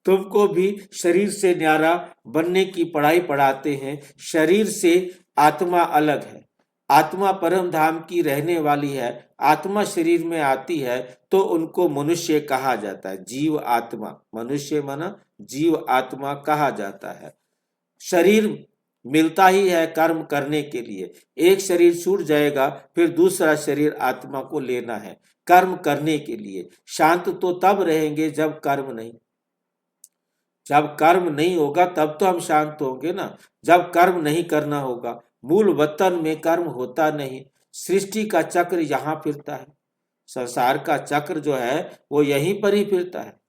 तुमको भी शरीर से न्यारा बनने की पढ़ाई पढ़ाते हैं। शरीर से आत्मा अलग है, आत्मा परम धाम की रहने वाली है। आत्मा शरीर में आती है तो उनको मनुष्य कहा जाता है, जीव आत्मा। मनुष्य माना जीव आत्मा कहा जाता है। शरीर मिलता ही है कर्म करने के लिए। एक शरीर छूट जाएगा, फिर दूसरा शरीर आत्मा को लेना है कर्म करने के लिए। शांत तो तब रहेंगे जब कर्म नहीं, जब कर्म नहीं होगा तब तो हम शांत होंगे ना, जब कर्म नहीं करना होगा। मूल वतन में कर्म होता नहीं, सृष्टि का चक्र यहाँ फिरता है। संसार का चक्र जो है वो यहीं पर ही फिरता है।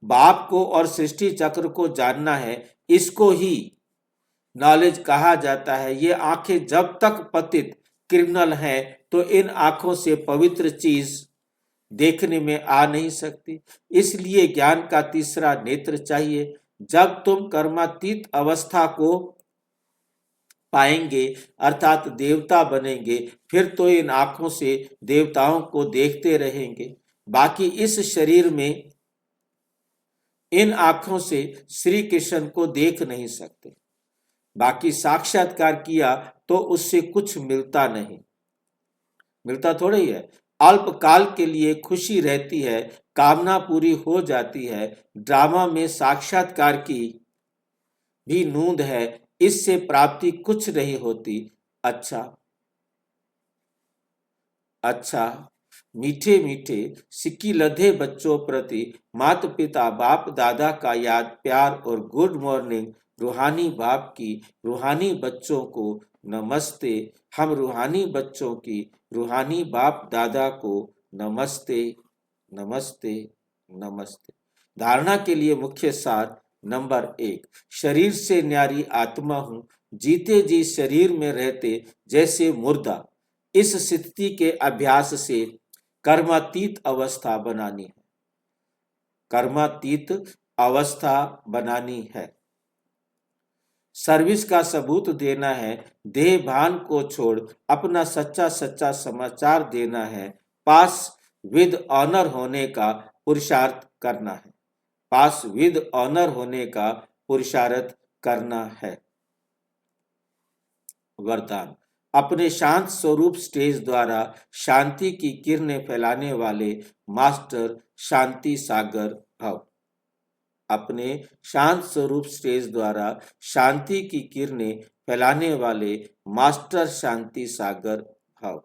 बाप को और सृष्टि चक्र को जानना है, इसको ही नॉलेज कहा जाता है। ये आंखें जब तक पतित क्रिमिनल हैं तो इन आंखों से पवित्र चीज देखने में आ नहीं सकती। इसलिए ज्ञान का तीसरा नेत्र चाहिए। जब तुम कर्मातीत अवस्था को पाएंगे अर्थात देवता बनेंगे, फिर तो इन आंखों से देवताओं को देखते रहेंगे। बाकी इस शरीर में इन आंखों से श्री कृष्ण को देख नहीं सकते। बाकी साक्षात्कार किया तो उससे कुछ मिलता नहीं, मिलता थोड़ा ही है। अल्प काल के लिए खुशी रहती है, कामना पूरी हो जाती है। ड्रामा में साक्षात्कार की भी नूंद है, इससे प्राप्ति कुछ नहीं होती। अच्छा मीठे मीठे सिक्की लधे बच्चों प्रति माता पिता बाप दादा का याद प्यार और गुड मॉर्निंग। रूहानी बाप की रूहानी बच्चों को नमस्ते। हम रूहानी बच्चों की रूहानी बाप दादा को नमस्ते नमस्ते नमस्ते। धारणा के लिए मुख्य सार नंबर 1, शरीर से न्यारी आत्मा हूं, जीते जी शरीर में रहते जैसे मुर्दा। इस स्थिति के अभ्यास से कर्मातीत अवस्था बनानी है, कर्मातीत अवस्था बनानी है। सर्विस का सबूत देना है, देह भान को छोड़ अपना सच्चा सच्चा समाचार देना है। पास विद ऑनर होने का पुरुषार्थ करना है, पास विद ऑनर होने का पुरुषार्थ करना है। वरदान, अपने शांत स्वरूप स्टेज द्वारा शांति की किरणें फैलाने वाले मास्टर शांति सागर भव। अपने शांत स्वरूप स्टेज द्वारा शांति की किरणें फैलाने वाले मास्टर शांति सागर भव।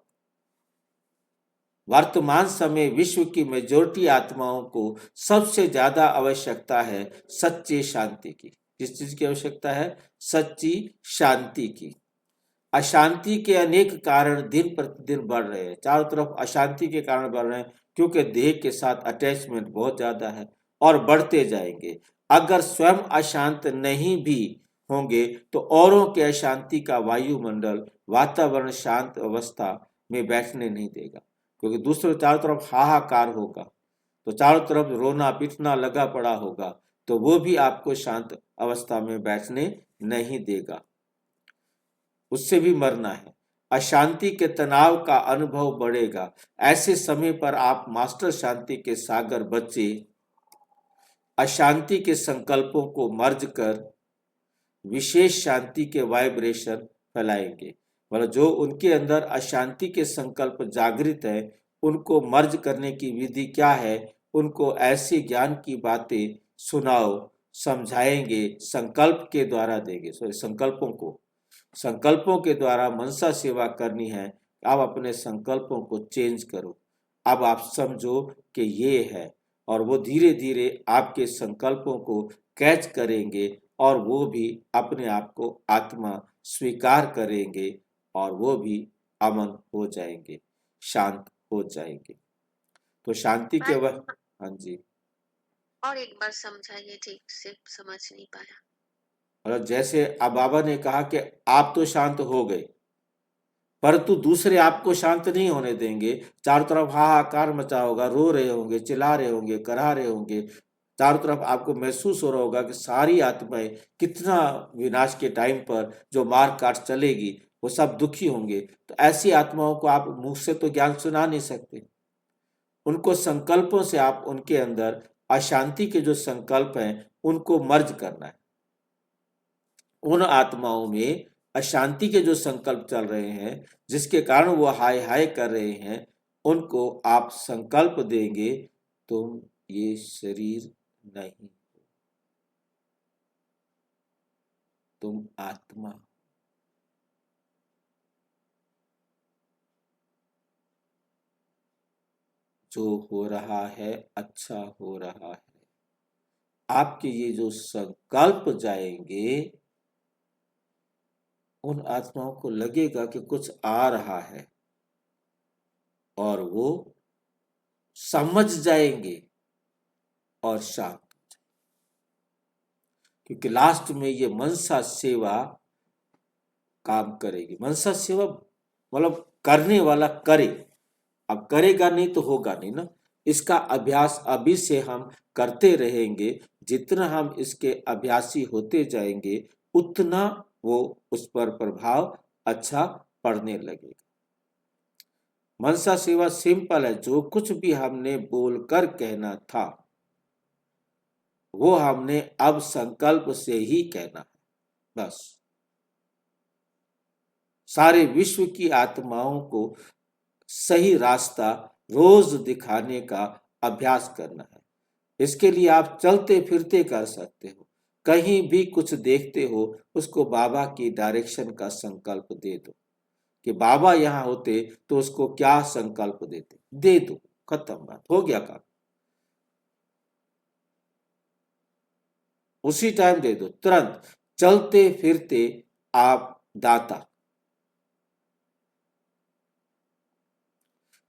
वर्तमान समय विश्व की मेजॉरिटी आत्माओं को सबसे ज्यादा आवश्यकता है सच्ची शांति की। किस चीज की आवश्यकता है? सच्ची शांति की। अशांति के अनेक कारण दिन प्रतिदिन बढ़ रहे हैं, चारों तरफ अशांति के कारण बढ़ रहे हैं, क्योंकि देह के साथ अटैचमेंट बहुत ज्यादा है और बढ़ते जाएंगे। अगर स्वयं अशांत नहीं भी होंगे तो औरों के अशांति का वायुमंडल वातावरण शांत अवस्था में बैठने नहीं देगा, क्योंकि दूसरों चारों तरफ हाहाकार होगा, तो चारों तरफ रोना पीटना लगा पड़ा होगा, तो वो भी आपको शांत अवस्था में बैठने नहीं देगा, उससे भी मरना है। अशांति के तनाव का अनुभव बढ़ेगा। ऐसे समय पर आप मास्टर शांति के सागर बच्चे अशांति के संकल्पों को मर्ज कर विशेष शांति के वाइब्रेशन फैलाएंगे। मतलब जो उनके अंदर अशांति के संकल्प जागृत है, उनको मर्ज करने की विधि क्या है, उनको ऐसी ज्ञान की बातें सुनाओ, समझाएंगे, संकल्प के द्वारा देंगे। संकल्पों के द्वारा मनसा सेवा करनी है। आप अपने संकल्पों को चेंज करो। अब आप समझो कि ये है, और वो धीरे धीरे आपके संकल्पों को कैच करेंगे और वो भी अपने आप को आत्मा स्वीकार करेंगे और वो भी अमन हो जाएंगे, शांत हो जाएंगे। तो शांति के वह, हाँ जी, और एक बार समझाइए, ठीक से समझ नहीं पाया। और जैसे अब बाबा ने कहा कि आप तो शांत हो गए, परंतु दूसरे आपको शांत नहीं होने देंगे। चारों तरफ हाहाकार मचा होगा, रो रहे होंगे, चिल्ला रहे होंगे, करा रहे होंगे। चारों तरफ आपको महसूस हो रहा होगा कि सारी आत्माएं कितना विनाश के टाइम पर जो मार काट चलेगी, वो सब दुखी होंगे। तो ऐसी आत्माओं को आप मुंह से तो ज्ञान सुना नहीं सकते। उनको संकल्पों से आप उनके अंदर अशांति के जो संकल्प हैं उनको मर्ज करना है। उन आत्माओं में अशांति के जो संकल्प चल रहे हैं, जिसके कारण वो हाय हाय कर रहे हैं, उनको आप संकल्प देंगे, तुम ये शरीर नहीं, तुम आत्मा। जो हो रहा है अच्छा हो रहा है। आपके ये जो संकल्प जाएंगे, उन आत्माओं को लगेगा कि कुछ आ रहा है और वो समझ जाएंगे और शांत, क्योंकि लास्ट में ये मनसा सेवा काम करेगी। मनसा सेवा मतलब करने वाला करे, अब करेगा नहीं तो होगा नहीं ना। इसका अभ्यास अभी से हम करते रहेंगे। जितना हम इसके अभ्यासी होते जाएंगे, उतना वो उस पर प्रभाव अच्छा पड़ने लगेगा। मनसा सेवा सिंपल है। जो कुछ भी हमने बोलकर कहना था, वो हमने अब संकल्प से ही कहना है, बस। सारे विश्व की आत्माओं को सही रास्ता रोज दिखाने का अभ्यास करना है। इसके लिए आप चलते फिरते कर सकते हो, कहीं भी कुछ देखते हो, उसको बाबा की डायरेक्शन का संकल्प दे दो कि बाबा यहाँ होते तो उसको क्या संकल्प देते, दे दो, खत्म, बात हो गया काम। उसी टाइम दे दो, तुरंत। चलते फिरते आप दाता।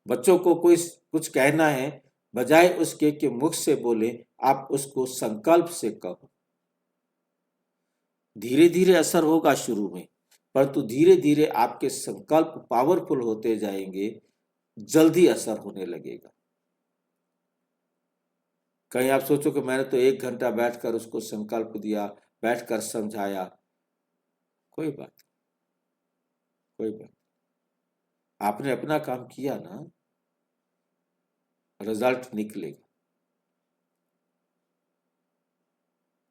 बच्चों को कोई कुछ कहना है, बजाय उसके कि मुख से बोले, आप उसको संकल्प से कहो। धीरे धीरे असर होगा शुरू में, परंतु धीरे धीरे आपके संकल्प पावरफुल होते जाएंगे, जल्दी असर होने लगेगा। कहीं आप सोचो कि मैंने तो 1 घंटा बैठकर उसको संकल्प दिया, बैठकर समझाया, कोई बात, कोई बात। आपने अपना काम किया ना, रिजल्ट निकलेगा।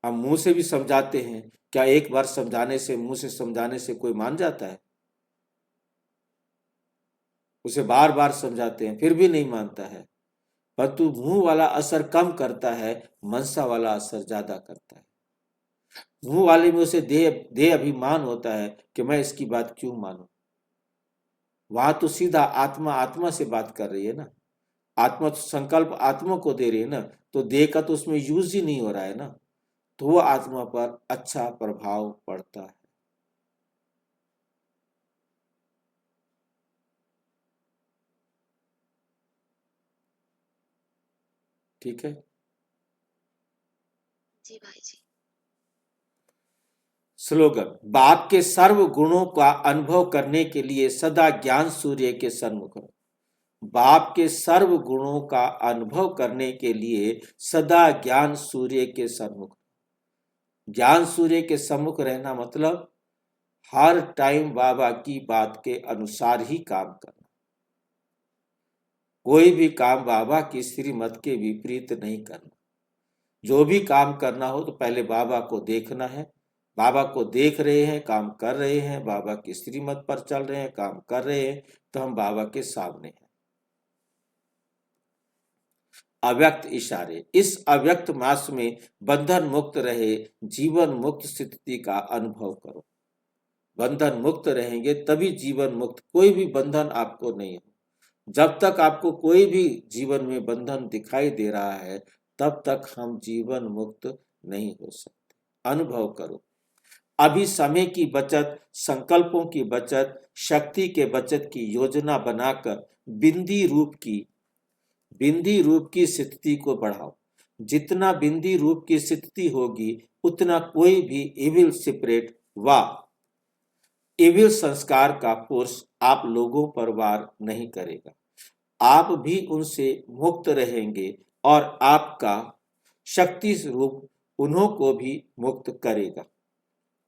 हम मुंह से भी समझाते हैं, क्या एक बार समझाने से, मुंह से समझाने से कोई मान जाता है? उसे बार बार समझाते हैं फिर भी नहीं मानता है। परंतु मुंह वाला असर कम करता है, मनसा वाला असर ज्यादा करता है। मुंह वाले में उसे देह अभिमान होता है कि मैं इसकी बात क्यों मानूं। वहां तो सीधा आत्मा आत्मा से बात कर रही है ना, आत्मा तो संकल्प आत्मा को दे रही है ना, तो देह का तो उसमें यूज ही नहीं हो रहा है ना, तो वो आत्मा पर अच्छा प्रभाव पड़ता है। ठीक है। जी भाई जी। स्लोगन: बाप के सर्व गुणों का अनुभव करने के लिए सदा ज्ञान सूर्य के सन्मुख रहो। बाप के सर्व गुणों का अनुभव करने के लिए सदा ज्ञान सूर्य के सन्मुख। ज्ञान सूर्य के सम्मुख रहना मतलब हर टाइम बाबा की बात के अनुसार ही काम करना। कोई भी काम बाबा की श्रीमत के विपरीत नहीं करना। जो भी काम करना हो तो पहले बाबा को देखना है। बाबा को देख रहे हैं, काम कर रहे हैं, बाबा की श्रीमत पर चल रहे हैं, काम कर रहे हैं, तो हम बाबा के सामने हैं। अव्यक्त इशारे: इस अव्यक्त मास में बंधन मुक्त रहे, जीवन मुक्त स्थिति का अनुभव करो। बंधन मुक्त रहेंगे तभी जीवन मुक्त। कोई भी बंधन आपको नहीं हो। जब तक आपको कोई भी जीवन में बंधन दिखाई दे रहा है तब तक हम जीवन मुक्त नहीं हो सकते। अनुभव करो। अभी समय की बचत, संकल्पों की बचत, शक्ति के बचत की योजना बनाकर बिंदी रूप की स्थिति को बढ़ाओ। जितना बिंदी रूप की स्थिति होगी उतना कोई भी इविल स्पिरिट व इविल संस्कार का फोर्स आप लोगों पर वार नहीं करेगा। आप भी उनसे मुक्त रहेंगे और आपका शक्ति स्वरूप उन्हों को भी मुक्त करेगा।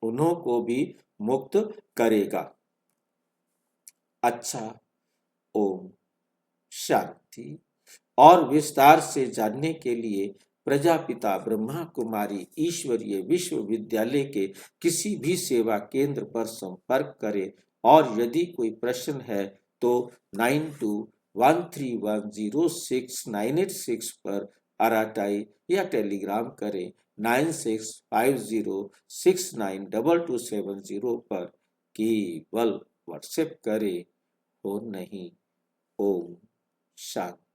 उन्हों को भी मुक्त करेगा। अच्छा, ओम शांति। और विस्तार से जानने के लिए प्रजापिता ब्रह्मा कुमारी ईश्वरीय विश्वविद्यालय के किसी भी सेवा केंद्र पर संपर्क करें और यदि कोई प्रश्न है तो 9213106986 पर अराटाई या टेलीग्राम करें। 9650692270 पर केवल व्हाट्सएप करें। हो नहीं। ओम शांति।